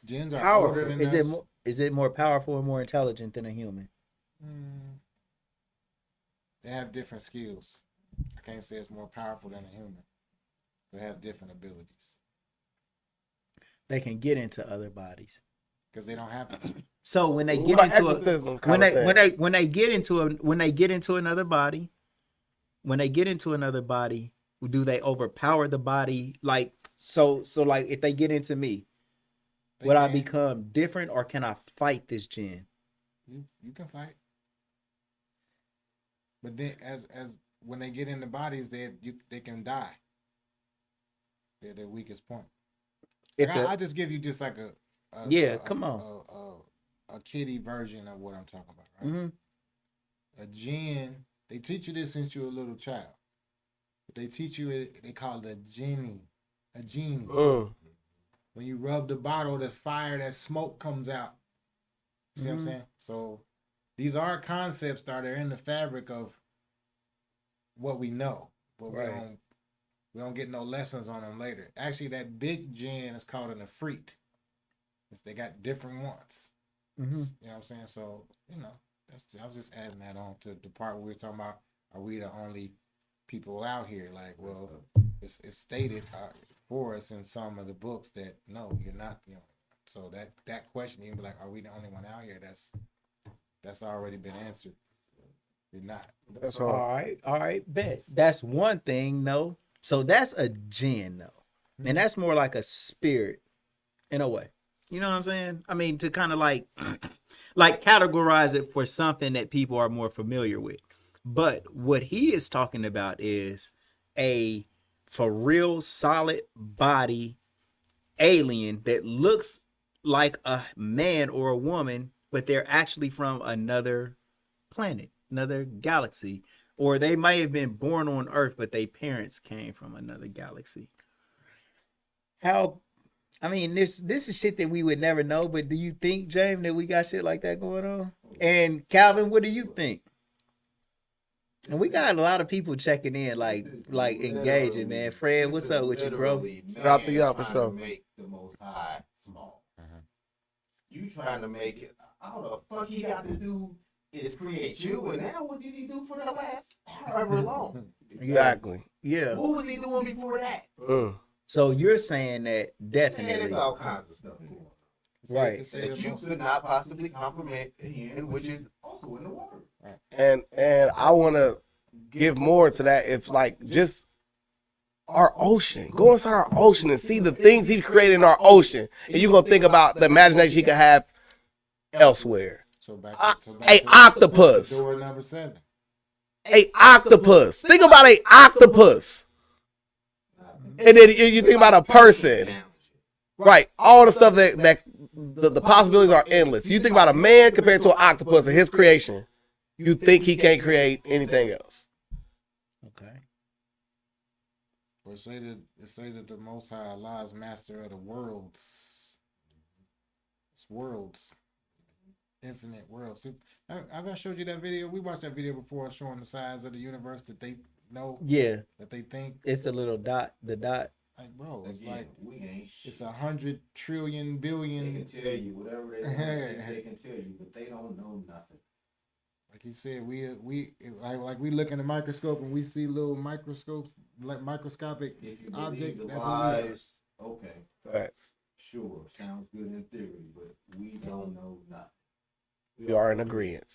Jinns are older powerful? than Is us. it more? Is it more powerful or more intelligent than a human? They have different skills. I can't say it's more powerful than a human. They have different abilities They can get into other bodies. because they don't have to. So when they What get about into exorcism when kind they of thing? when they get into another body, do they overpower the body? Like so like if they get into me, They would I can. become different or can I fight this jinn? You can fight, but then as when they get in the bodies, they can die. They're their weakest point. If Like, the- I just give you just like a come on. a kiddie version of what I'm talking about. Right? Mhm. A jinn. They teach you this since you're a little child. But they teach you it. They call it a genie. A genie. When you rub the bottle, the fire, that smoke comes out. See what I'm saying? So these are concepts that are in the fabric of what we know, but we don't get no lessons on them later. Actually, that big jinn is called an ifrit. They got different ones. You know what I'm saying? So I was just adding that on to the part where we were talking about, are we the only people out here? Like, well, it's stated for us in some of the books that no, you're not. So that question, you can be like, are we the only one out here? That's already been answered. You're not. That's All right, bet. That's one thing, no. So that's a jinn, though. And that's more like a spirit in a way. You know what I'm saying? I mean, to kind of like categorize it for something that people are more familiar with. But what he is talking about is a for real solid body alien that looks like a man or a woman, but they're actually from another planet, another galaxy, or they may have been born on Earth, but their parents came from another galaxy. This is shit that we would never know, but do you think, James, that we got shit like that going on? And Calvin, what do you think? And we got a lot of people checking in, like engaging, man. Fred, what's up with you, bro? Drop the y'all for trying sure. to make the Most High small. You trying to make it? All the fuck he got to do is create you, and now what did he do for the last however long? Exactly. Yeah. What was he doing before that? So you're saying that Man, definitely, there's all kinds of stuff going on. right? That you could not possibly comprehend, which is also in the word. And I want to give more to that. If like just our ocean, go inside our ocean and see the things he created in our ocean, and you're gonna think about the imagination he could have elsewhere. So back A octopus. door number 7. A octopus. Think about a octopus. And then you think about a person. Right. All the stuff that the possibilities are endless. You think about a man compared to an octopus and his creation. You think he can't create anything else. Okay. Or say that the Most High Allah is master of the worlds. It's worlds. Infinite worlds. See, I've showed you that video. We watched that video before showing the size of the universe that they know. Yeah. That they think. It's the little dot. The dot. Like, bro, it's Again, like we ain't shit. it's 100 trillion billion. They can tell you whatever they want. They can tell you, but they don't know nothing. Like he said, we like we look in the microscope and we see little microscopes, like microscopic If you objects. believe the That's what we are. lies, okay, Facts. sure, sounds good in theory, but we don't know nothing. We are in agreement.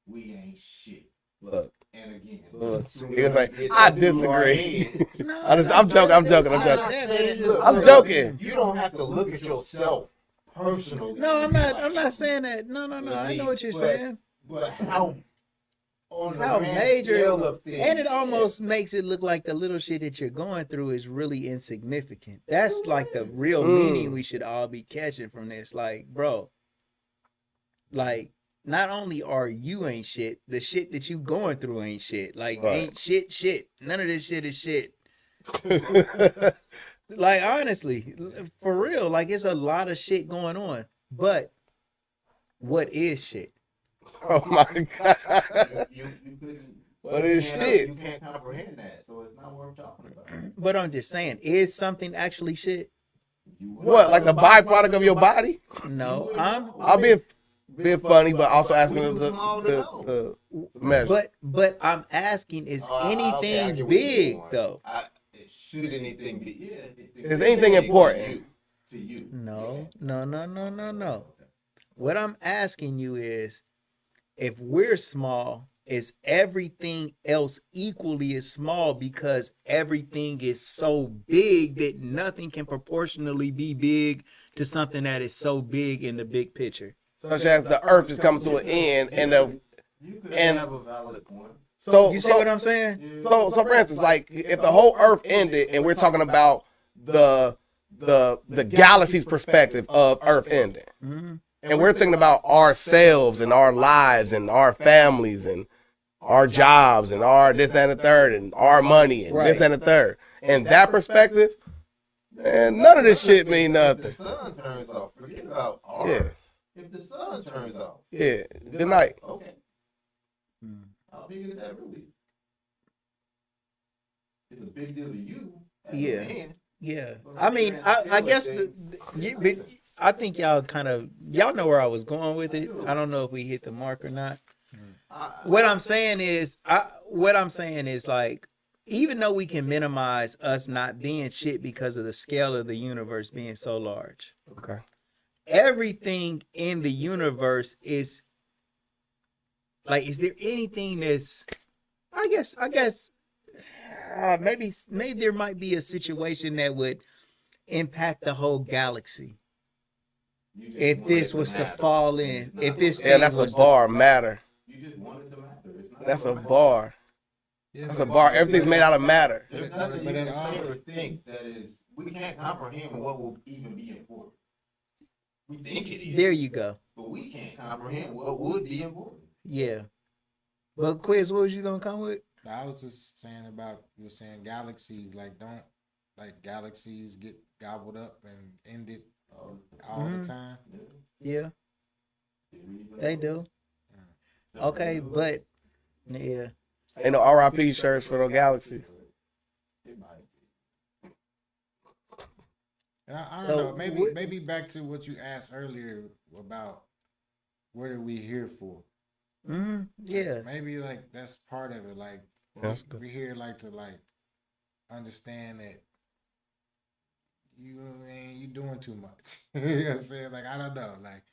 We ain't shit. Look. And again, Look. so He was like, we get I through our disagree. heads. I'm joking. I'm not saying- look, I'm look, joking. You don't have to look at yourself personally. No, I'm not saying that. No. I know what you're saying. But how on the How grand major, scale of things, and it almost makes it look like the little shit that you're going through is really insignificant. That's like the real meaning we should all be catching from this. Like, bro, like, not only are you ain't shit, the shit that you going through ain't shit. Like, ain't shit. None of this shit is shit. Like, honestly, for real, like, it's a lot of shit going on. But What is shit? Oh my God. You couldn't. What is You shit? can't comprehend that, so it's not worth talking about. But I'm just saying, is something actually shit? What, like the byproduct of your body? No, I'll be funny, but also asking them to measure. but I'm asking, is Okay, I anything get what you're big doing. though? Should anything be? Yeah. Is anything important? To you? No. What I'm asking you is, if we're small, is everything else equally as small because everything is so big that nothing can proportionally be big to something that is so big in the big picture? Such as the earth is coming to an end, You could and have a valid point. so You see what I'm saying? So for instance, like if the whole earth ended and we're talking about the galaxy's perspective of earth ending. Mm-hmm. And we're thinking about ourselves and our lives and our families and our jobs and our this, that, and the third and our money and this, that, and the third. And that perspective, man, none of this shit mean If the nothing. sun turns off, forget about art. Yeah. If the sun turns off, Yeah. Good night. okay. How big is that really? It's a big deal to you. As a Yeah. man. Yeah. I mean, I guess I think y'all know where I was going with it. I don't know if we hit the mark or not. What I'm saying is like, even though we can minimize us not being shit because of the scale of the universe being so large, Okay. everything in the universe is like, is there anything that's, I guess maybe there might be a situation that would impact the whole galaxy if this was to fall in. If this Yeah, that's a bar, matter. You just want it to matter. It's not That's a about bar. That's a bar. Everything's made out of matter. There's nothing you can say or think that is. We can't comprehend what will even be important. We think it is. There you go. But we can't comprehend what would be important. Yeah. But Quiz, what was you gonna come with? I was just saying about, you were saying galaxies, like don't, like galaxies get gobbled up and ended all the time. Yeah, they do. Okay, but yeah, Ain't no RIP shirts for the galaxies. And I don't So, know, maybe back to what you asked earlier about what are we here for? yeah, Maybe like that's part of it. Like That's good. we here like to like understand that you doing too much. You know what I'm saying? Like I don't know, like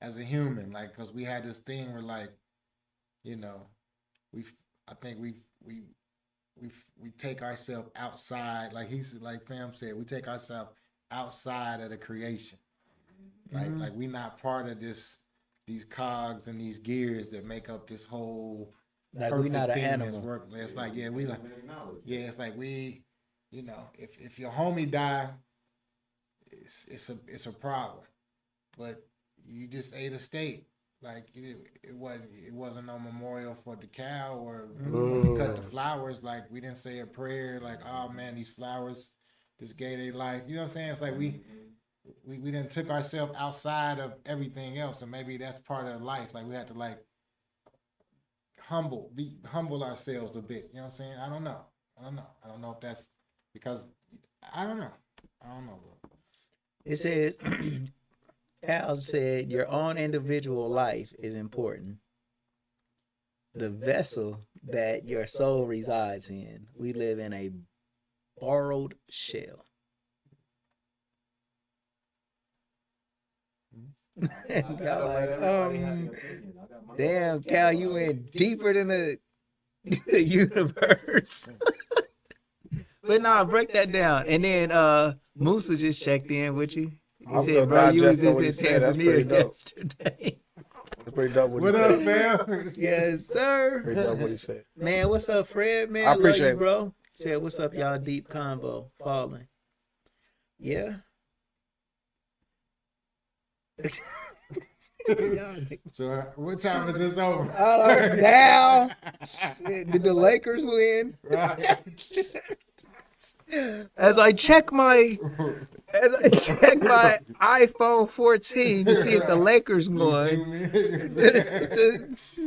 as a human, like because we had this thing where like, you know, I think we take ourselves outside, like like Pam said, we take ourselves outside of the creation. Like we not part of these cogs and these gears that make up this whole like we not an thing that's animal. working. It's like it's like we, you know, if your homie die, it's a problem. But you just ate a steak. Like it wasn't no memorial for the cow, or when we cut the flowers, like we didn't say a prayer like, oh man, these flowers just gave their life. You know what I'm saying? It's like we done took ourselves outside of everything else, and maybe that's part of life. Like we had to like humble ourselves a bit. You know what I'm saying? I don't know. I don't know if that's because I don't know, bro. It says, Cal said, your own individual life is important. The vessel that your soul resides in, we live in a borrowed shell. Y'all like, damn, Cal, you went deeper than the universe. But nah, break that down. And then Musa just checked in with you. He said, bro, you was just in Tanzania yesterday. That's pretty dope what he What said. up, man? Yes, sir. Pretty dope what he said. Man, what's up, Fred? Man, I appreciate love you, it. bro. Said, what's up, y'all? Deep convo. Falling. Yeah. So what time is this over? Now, did the Lakers win? Right. As I check my iPhone 14 to see if the Lakers won.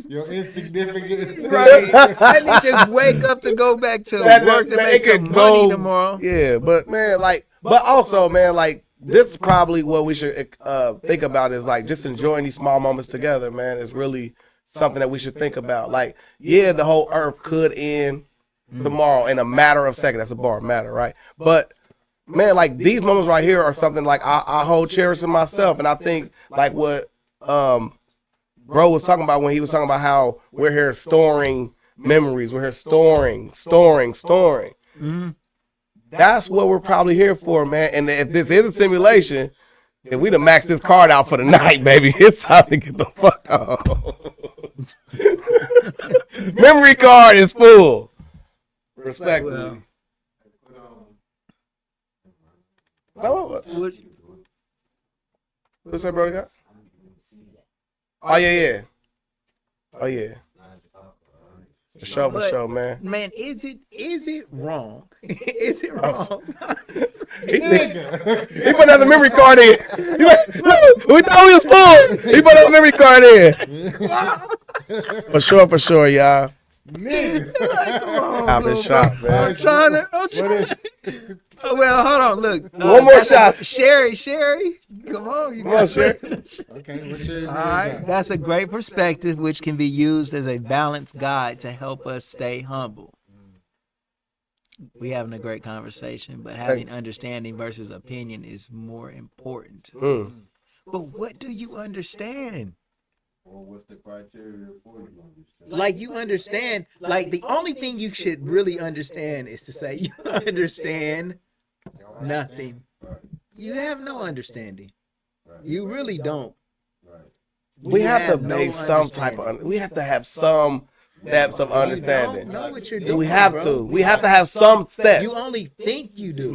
Your insignificant. Right. I need to wake up to go back to work to make some money tomorrow. Yeah, but man, but also, man, this is probably what we should think about is just enjoying these small moments together, man. Is really something that we should think about. The whole earth could end tomorrow in a matter of seconds. That's a bar, matter, right? But man, these moments right here are something I hold cherish in myself, and I think what bro was talking about when he was talking about how we're here storing memories, we're here storing. Mm-hmm. That's what we're probably here for, man. And if this is a simulation, then we'd have maxed this card out for the night, baby. It's time to get the fuck off. Memory card is full. Respectfully. What's that, brother? Got? Oh yeah. For sure, man. Man, is it wrong? Is it wrong? He put another memory card in. We thought we was full. He put another memory card in. For sure, y'all. I've been shocked, man. I'm trying to. Well, hold on. Look, one more shot. Sherry, come on, Sherry. Okay, what's your all right, that's a great perspective, which can be used as a balanced guide to help us stay humble. We having a great conversation, but having understanding versus opinion is more important. But what do you understand? Or what's the criteria for you understand? You understand, the only thing you should really understand is to say you understand nothing. Right. You have no understanding. You really don't. Right. We have to make some type of. We have to have some steps of understanding. You don't know what you're doing. We have to. We have to have some steps. You only think you do.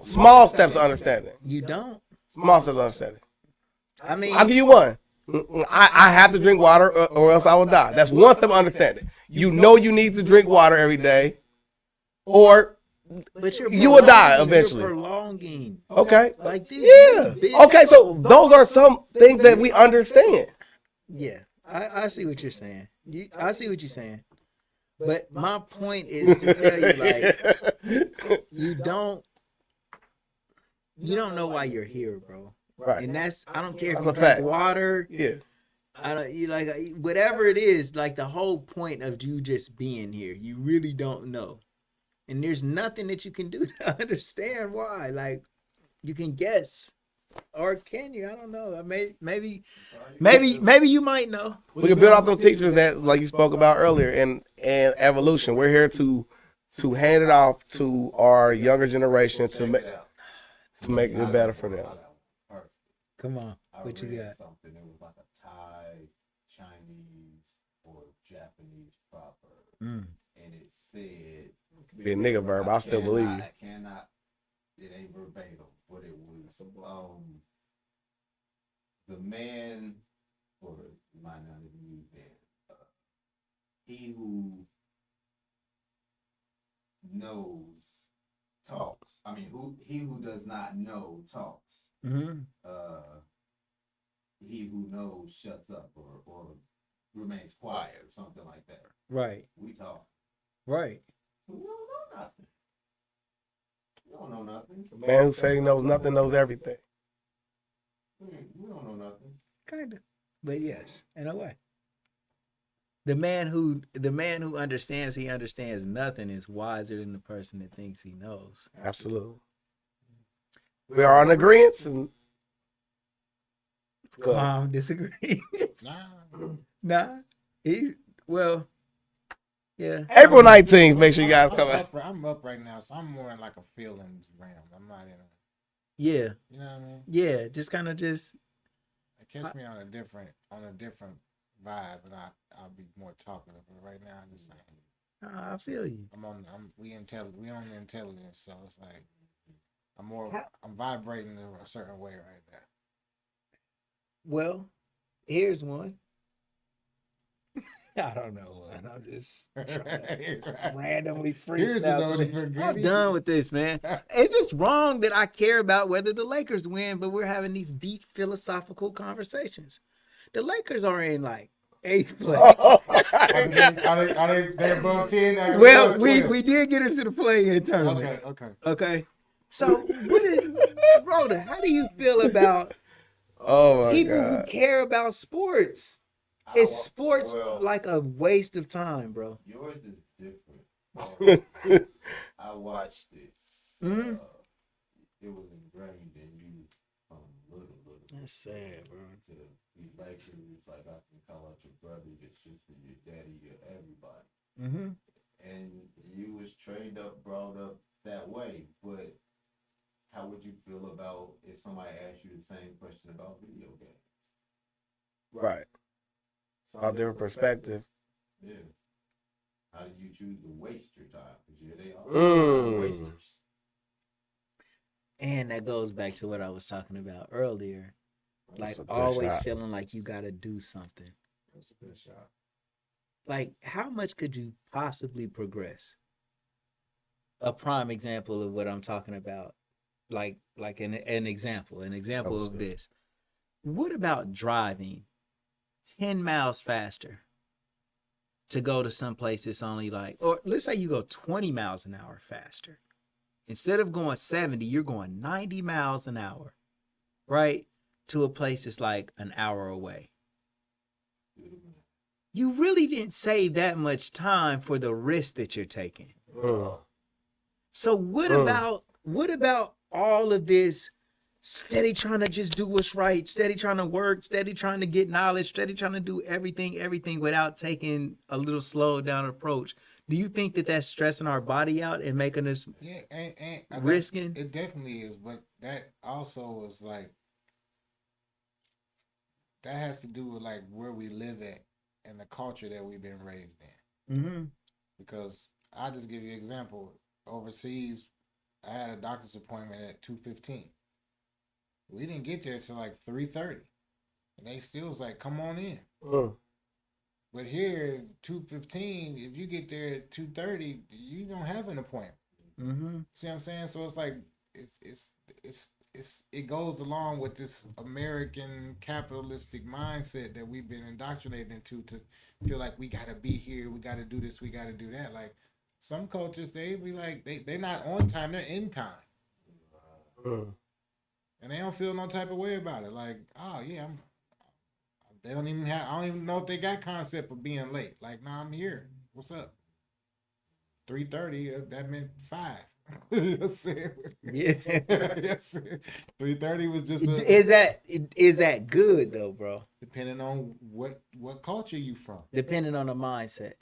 Small steps of understanding. You don't. Small steps of understanding. I mean, I'll give you one. I have to drink water or else I will die. That's one step of understanding. You know you need to drink water every day, or but you will die eventually. You're prolonging. Okay. This. Okay, so those are some things that we understand. Yeah, I see what you're saying. I see what you're saying. But my point is to tell you, you don't know why you're here, bro. Right. And I don't care if you drink water. Yeah. Whatever it is, the whole point of you just being here, you really don't know. And there's nothing that you can do to understand why. You can guess. Or can you? I don't know. Maybe you might know. We can build off those teachers that, like you spoke about earlier, and evolution. We're here to hand it off to our younger generation to make it better for them. Come on, what you got? Something that was like a Thai, Chinese, or Japanese proverb, and it said, "Be a nigga verb." I still believe. I cannot. It ain't verbatim, but it was the man, or it might not even use that. He who knows talks. I mean, he who does not know talks. Mm-hmm. He who knows shuts up or remains quiet or something like that. Right. We talk. Right. We don't know nothing. We don't know nothing. The man who says he knows nothing knows everything. We don't know nothing. Kind of. But yes, in a way. The man who understands he understands nothing is wiser than the person that thinks he knows. Absolutely. We are on agreement. And Disagree. Nah. Yeah. April 19th, make sure you guys come out. I'm up right now, so I'm more in a feelings realm. I'm not in a. Yeah. You know what I mean? Yeah. Just kind of just. It catch me on a different vibe, and I'll be more talkative. But right now, I'm just saying. I feel you. We on the intelligence, so it's like. I'm vibrating in a certain way right there. Well, here's one. I don't know, man. I'm just randomly Yours is only freestyle. for good I'm eating. done with this, man. It's just wrong that I care about whether the Lakers win, but we're having these deep philosophical conversations. The Lakers are in like 8th place. Are they above 10? Well, we did get into the play-in tournament. Okay. So, Rhoda, how do you feel about Oh my people God. who care about sports? Is sports like a waste of time, bro? Yours is different. I watched it. Mm-hmm. It was ingrained in you from little. That's sad, bro. To be Lakers, like I can call out your brother, your sister, your daddy, your everybody. Mm-hmm. And you was trained up, brought up that way. But how would you feel about if somebody asked you the same question about video games? Right. A different perspective. Yeah. How do you choose to waste your time? Because they are wasters. And that goes back to what I was talking about earlier. Like That's a good always shot. feeling like you got to do something. That's a good shot. Like how much could you possibly progress? A prime example of what I'm talking about. Like an example of this. What about driving 10 miles faster to go to some place that's only like, or let's say you go 20 miles an hour faster. Instead of going 70, you're going 90 miles an hour, right? To a place that's like an hour away. You really didn't save that much time for the risk that you're taking. So what about all of this steady trying to just do what's right, steady trying to work, steady trying to get knowledge, steady trying to do everything without taking a little slow down approach? Do you think that that's stressing our body out and making us and risking? It definitely is, but that also is like that has to do with like where we live at and the culture that we've been raised in. Mm-hmm. Because I'll just give you an example. Overseas, I had a doctor's appointment at 2:15. We didn't get there till like 3:30, and they still was like, "Come on in." But here, 2:15, if you get there at 2:30, you don't have an appointment. Mm-hmm. See what I'm saying? So it's like it goes along with this American capitalistic mindset that we've been indoctrinated into to feel like we gotta be here, we gotta do this, we gotta do that. Like some cultures, they be like they're not on time, they're in time. And they don't feel no type of way about it. Like, oh yeah, I don't even know if they got concept of being late. Like, nah, I'm here. What's up? 3:30, that meant 5. You know what I'm saying? Yeah. Yes. 3:30 was just Is that good though, bro? depending on what culture you from. Depending on the mindset.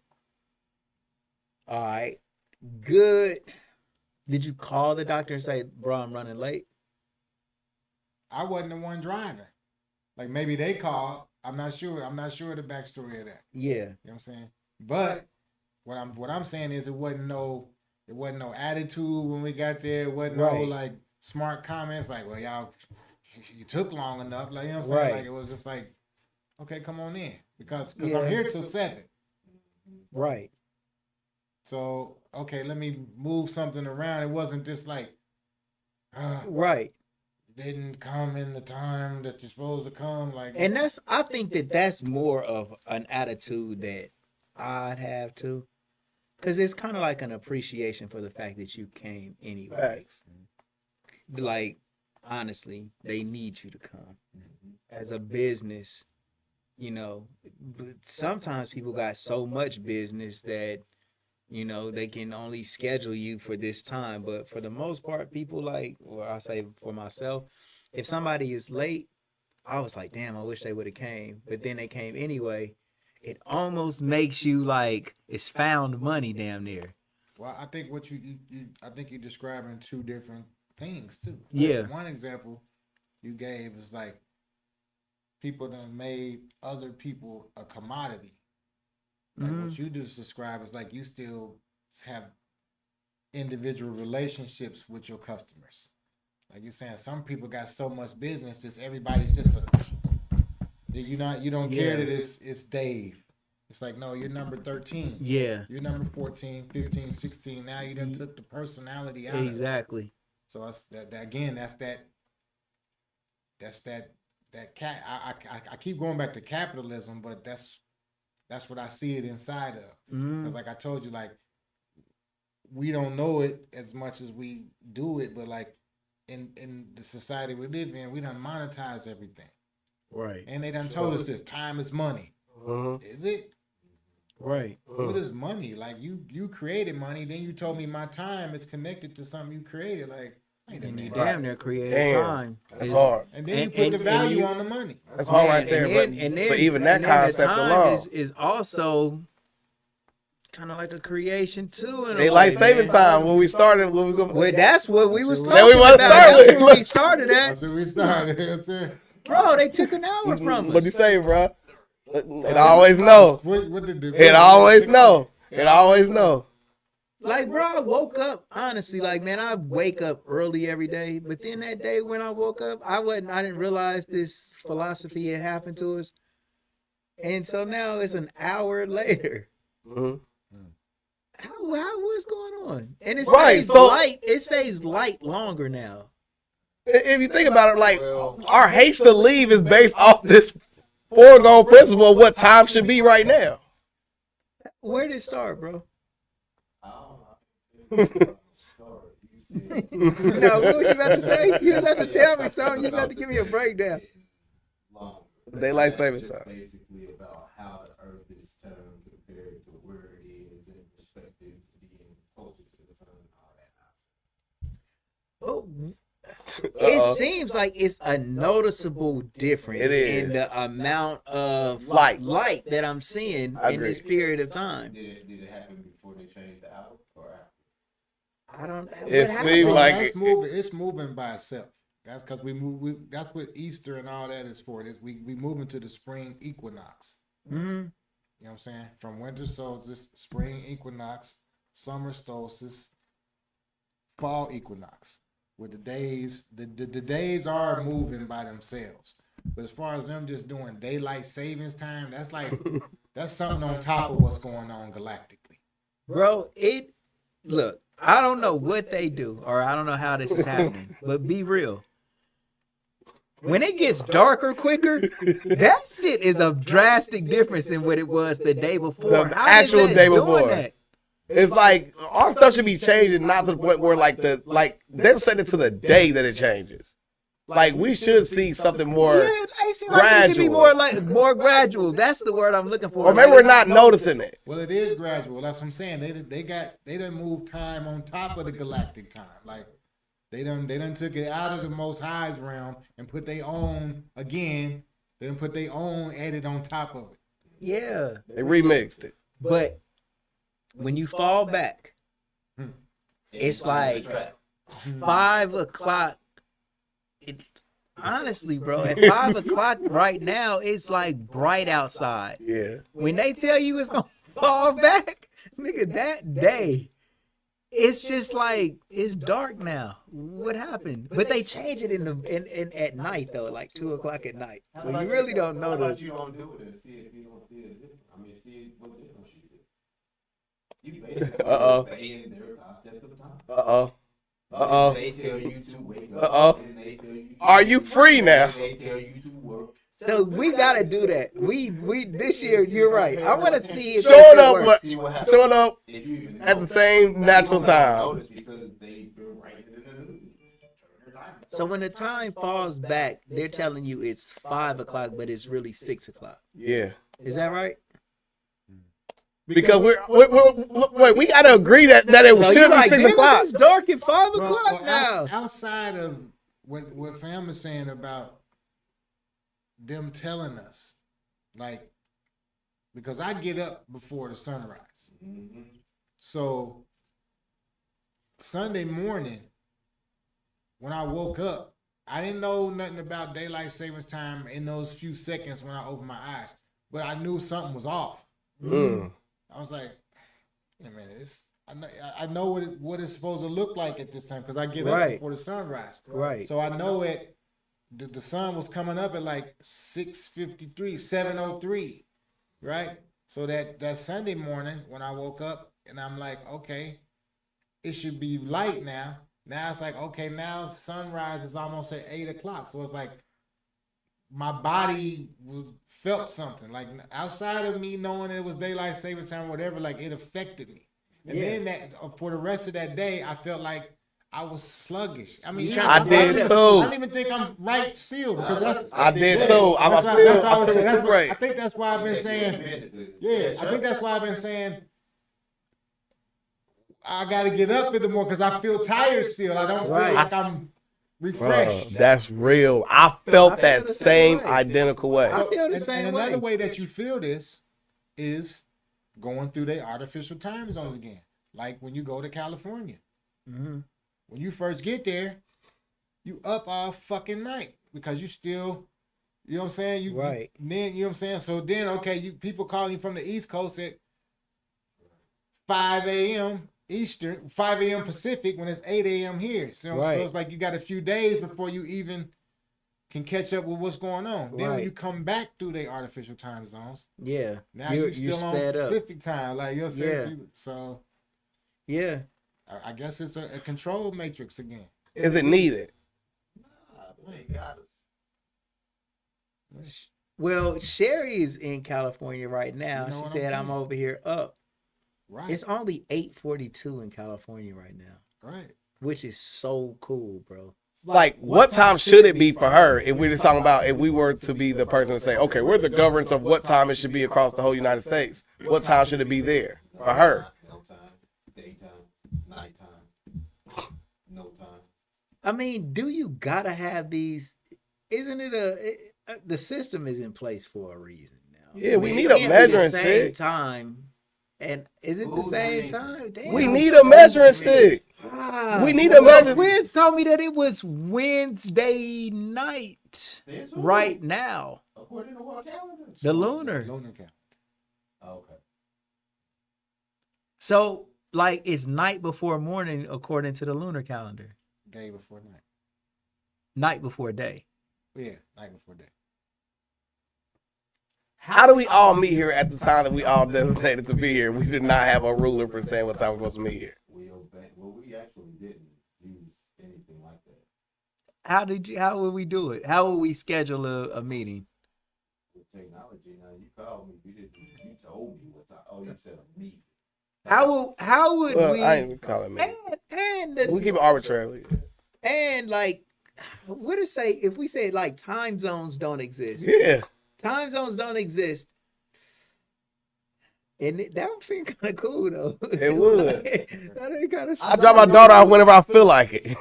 All right. Good. Did you call the doctor and say, bro, I'm running late? I wasn't the one driving. Like maybe they called. I'm not sure the backstory of that. Yeah. You know what I'm saying? But what I'm saying is it wasn't no attitude when we got there. It wasn't no like smart comments like, well, y'all, you took long enough. Like, you know what I'm saying? Right. Like it was just like, okay, come on in. Because Yeah. I'm here till 7. Right. So, okay, let me move something around. It wasn't just like, Right. didn't come in the time that you're supposed to come. Like, And I think that's more of an attitude that I'd have too. Because it's kind of like an appreciation for the fact that you came anyway. Facts. Like, honestly, they need you to come. As a business, you know, but sometimes people got so much business that, you know, they can only schedule you for this time. But for the most part, people like, or I say for myself, if somebody is late, I was like, damn, I wish they would have came. But then they came anyway. It almost makes you like it's found money damn near. well, I think what I think you're describing two different things too. Yeah. Like, one example you gave is like people that made other people a commodity. Like what you just described is like you still have individual relationships with your customers. Like you're saying, some people got so much business, just everybody's just you don't care that it's Dave. It's like, no, you're number 13. Yeah. You're number 14, 15, 16. Now you done took the personality out of it. Exactly. So that's that again, that's that I keep going back to capitalism, but that's what I see it inside of. Because like I told you, like we don't know it as much as we do it, but like in the society we live in, we done monetize everything. Right. And they done told us this time is money. Is it? Right. What is money? Like you created money, then you told me my time is connected to something you created. Like, wait a And you minute. damn near created time. That's hard. And then you put the value on the money. That's hard right there. But even that concept alone. Is also kind of like a creation too. In a Daylight way, saving man. time when we started. When we go. Well, that's what we was That's talking what we about. started That's with. where we started at. That's where we started. That's it. Bro, they took an hour from What us. you say, bro? It always know. What did the It always know. It always know. Like, bro, I woke up, honestly, like, man, I wake up early every day. But then that day when I woke up, I didn't realize this philosophy had happened to us. And so now it's an hour later. Mhm. What's going on? And it Right, stays so- light. It stays light longer now. If you think about it, like our haste to leave is based off this foregone principle of what time should be right now. Where did it start, bro? I don't know. No, what was you about to say? You was about to tell me something. You was about to give me a breakdown. Longer. Daylight saving Just time. basically about how the earth is turned compared to where it is in perspective to being closer to the sun and all that nonsense. It seems like it's a noticeable difference It is. in the amount of Light. that I'm seeing I in agree. this period of time. Did it happen before they changed the hour or after? I don't. It what happened? seems Well, like that's moving. It's moving by itself. That's because we move. That's what Easter and all that is for. We move into the spring equinox. Mhm. You know what I'm saying? From winter solstice, spring equinox, summer solstice, fall equinox. Where the days, the days are moving by themselves. But as far as them just doing daylight savings time, that's like that's something on top of what's going on galactically. Bro, look, I don't know what they do, or I don't know how this is happening, but be real. When it gets darker quicker, that shit is a drastic difference than what it was the day before. The How is actual that day doing before. that? it's like our stuff should be changing, not to the point where they've set it to the day that it changes. Like we should see something more. Yeah, it seems like it should be more gradual. That's the word I'm looking for. Or maybe we're not noticing it. Well, it is gradual. That's what I'm saying. They done moved time on top of the galactic time. Like they done took it out of the Most High's realm and put their own again. They done put their own edit on top of it. Yeah, They remixed it. but when you fall back, it's like 5 o'clock. Honestly, bro, at 5 o'clock right now, it's like bright outside. Yeah. When they tell you it's gonna fall back, nigga, that day, it's just like it's dark now. What happened? But they change it in at night though, like 2 o'clock at night. So you really don't know How about the. you don't do it and see if you don't see it different? I mean, see what difference you see. You basically obeying their concept of time. They tell you to wake up. And they tell you to Are you free now? They tell you to work. So we gotta do that. We this year. You're right. I want to see it. Showing up, works. See what happens. showing up If you even at the notice. same natural You don't have to time. notice because they've been writing it in the news. Turn their time. So when the time falls back, they're telling you it's 5 o'clock, but it's really 6 o'clock. Yeah. Is that right? Because we gotta agree that it should be 6 o'clock. It's dark at 5 Well, o'clock now. Outside of what Fam is saying about them telling us, like, because I get up before the sunrise. So Sunday morning, when I woke up, I didn't know nothing about daylight savings time in those few seconds when I opened my eyes, but I knew something was off. I was like, wait a minute, I know what it's supposed to look like at this time because I get up Right. before the sunrise. Right. So I know the sun was coming up at like 6:53, 7:03, right? So that Sunday morning when I woke up and I'm like, okay, it should be light now. Now it's like, okay, now sunrise is almost at 8 o'clock. So it's like my body felt something. Like outside of me knowing it was daylight savings time or whatever, like it affected me. And then that for the rest of that day, I felt like I was sluggish. I mean, I did too. I don't even think I'm right still because I did too. I think that's why I've been saying. Yeah, I think that's why I've been saying. I got to get up in the morning because I feel tired still. I don't feel like I'm refreshed. Bro, that's real. I felt that same identical way. I feel the same and way. another way that you feel this is going through their artificial time zones again. Like when you go to California. Mm-hmm. When you first get there, you up all fucking night because you still, you know what I'm saying? Right. Then, you know what I'm saying? So then, okay, people calling you from the East Coast at 5 a.m. Eastern, 5 a.m. Pacific when it's 8 a.m. here. So it's like you got a few days before you even can catch up with what's going on. Then when you come back through their artificial time zones, now you're still on Pacific time. Like, you know what I'm saying? So, yeah. I guess it's a control matrix again. Is it needed? Dwayne got us. Well, Sherry is in California right now. You know She what said, I'm I'm over here up. Right. It's only 8:42 in California right now. Right. Which is so cool, bro. Like, what time should it be for her if we're just talking about if we were to be the person to say, okay, we're the governance of what time it should be across the whole United States. What time should it be there for her? No time, daytime, nighttime, no time. I mean, do you gotta have these? Isn't it the system is in place for a reason now? Yeah, we need It a can't be measuring the same stick. time. And is it the same time? Damn. We need a measuring stick. We need a measuring. Quiz told me that it was Wednesday night right now. According to what calendar? The lunar. Lunar calendar. Okay. So, like, it's night before morning according to the lunar calendar. Day before night. Night before day. Yeah, night before day. How do we all meet here at the time that we all designated to be here? We did not have a ruler for saying what time we're supposed to meet here. We actually didn't use anything like that. How would we do it? How would we schedule a meeting? With technology now, you called me, you told me what time. Oh, you said a meeting. How would Well, we? I ain't even call it me. We keep it arbitrarily. And like, what to say if we say like time zones don't exist? Yeah. Time zones don't exist. And that would seem kind of cool though. It would. That ain't kind of. I drop my daughter off whenever I feel like it.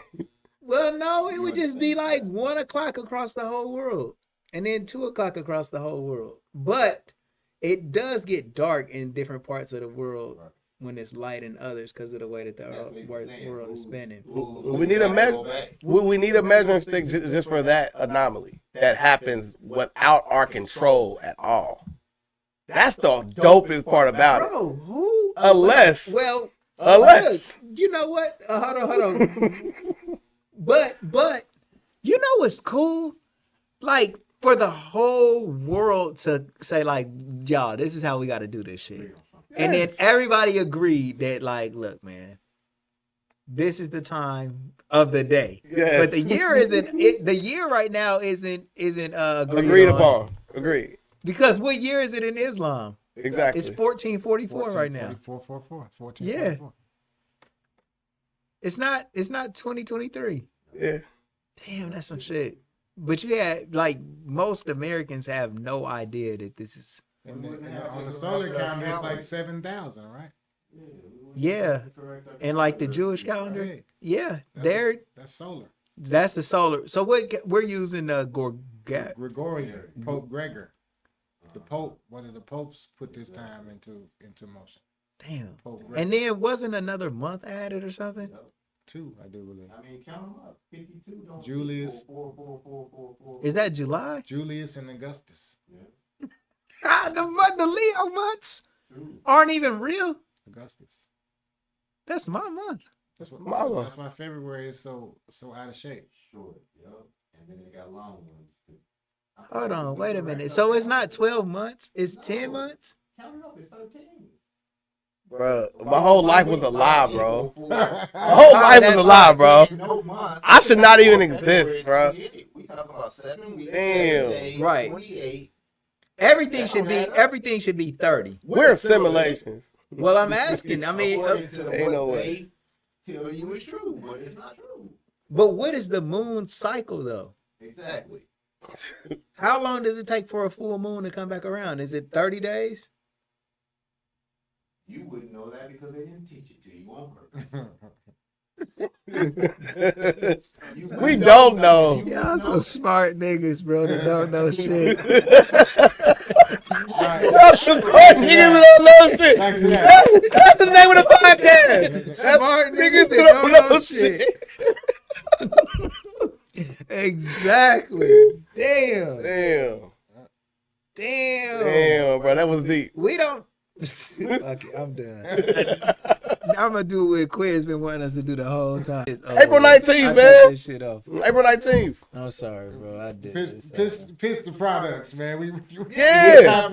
Well, no, it would just be like 1 o'clock across the whole world, and then 2 o'clock across the whole world. But it does get dark in different parts of the world when it's light in others because of the way that the world is spinning. We need a we need a measuring stick just for that anomaly that happens without our control at all. That's the dopest part about it. Bro, who? Unless You know what? Hold on. But you know what's cool? Like for the whole world to say like, y'all, this is how we got to do this shit. And then everybody agreed that like, look, man, this is the time of the day. Yes. But the year isn't. The year right now isn't agreed upon. Agreed. Because what year is it in Islam? Exactly. It's 1444 right now. 1444. Yeah. It's not 2023. Yeah. Damn, that's some shit. But yeah, like most Americans have no idea that this is. And on the solar calendar, it's like 7,000, right? Yeah. And like the Jewish calendar, yeah, that's solar. That's the solar. So what we're using Gregorian, Pope Gregor. The Pope, one of the popes, put this time into motion. Damn. Pope Gregor. And then wasn't another month added or something? 2, I do believe. I mean, count them up. 52. Don't Julius. 4. Is that July? Julius and Augustus. Yeah. The Leo months aren't even real. Augustus. That's my month. That's why February is so out of shape. Short, yep. And then they got long ones too. Hold on, wait a minute. So it's not 12 months, it's 10 months? Count counting up. It's 13. Bro, my whole life was a lie, bro. My My whole life was a lie, bro. No months. I should not even exist, bro. We talking about 7 weeks. Damn. Days, Right. 28. Everything should be 30. We're simulations. Well, I'm asking. I mean, According to ain't no what way. they tell you is true, but it's not true. but what is the moon cycle though? Exactly. How long does it take for a full moon to come back around? Is it 30 days? You wouldn't know that because they didn't teach it to you on purpose. We don't know. Y'all some smart niggas, bro, that don't know shit. That's the point. Niggas that don't know shit. That's the name of the podcast. Smart Niggas that don't know shit. Exactly. Damn. Damn. Damn, bro. That was deep. We don't. Okay, I'm done. I'm gonna do what Quiz been wanting us to do the whole time. April 19th, I cut man. this shit off. April 19th. I'm sorry, bro. I did. Piss the products, man. Yeah.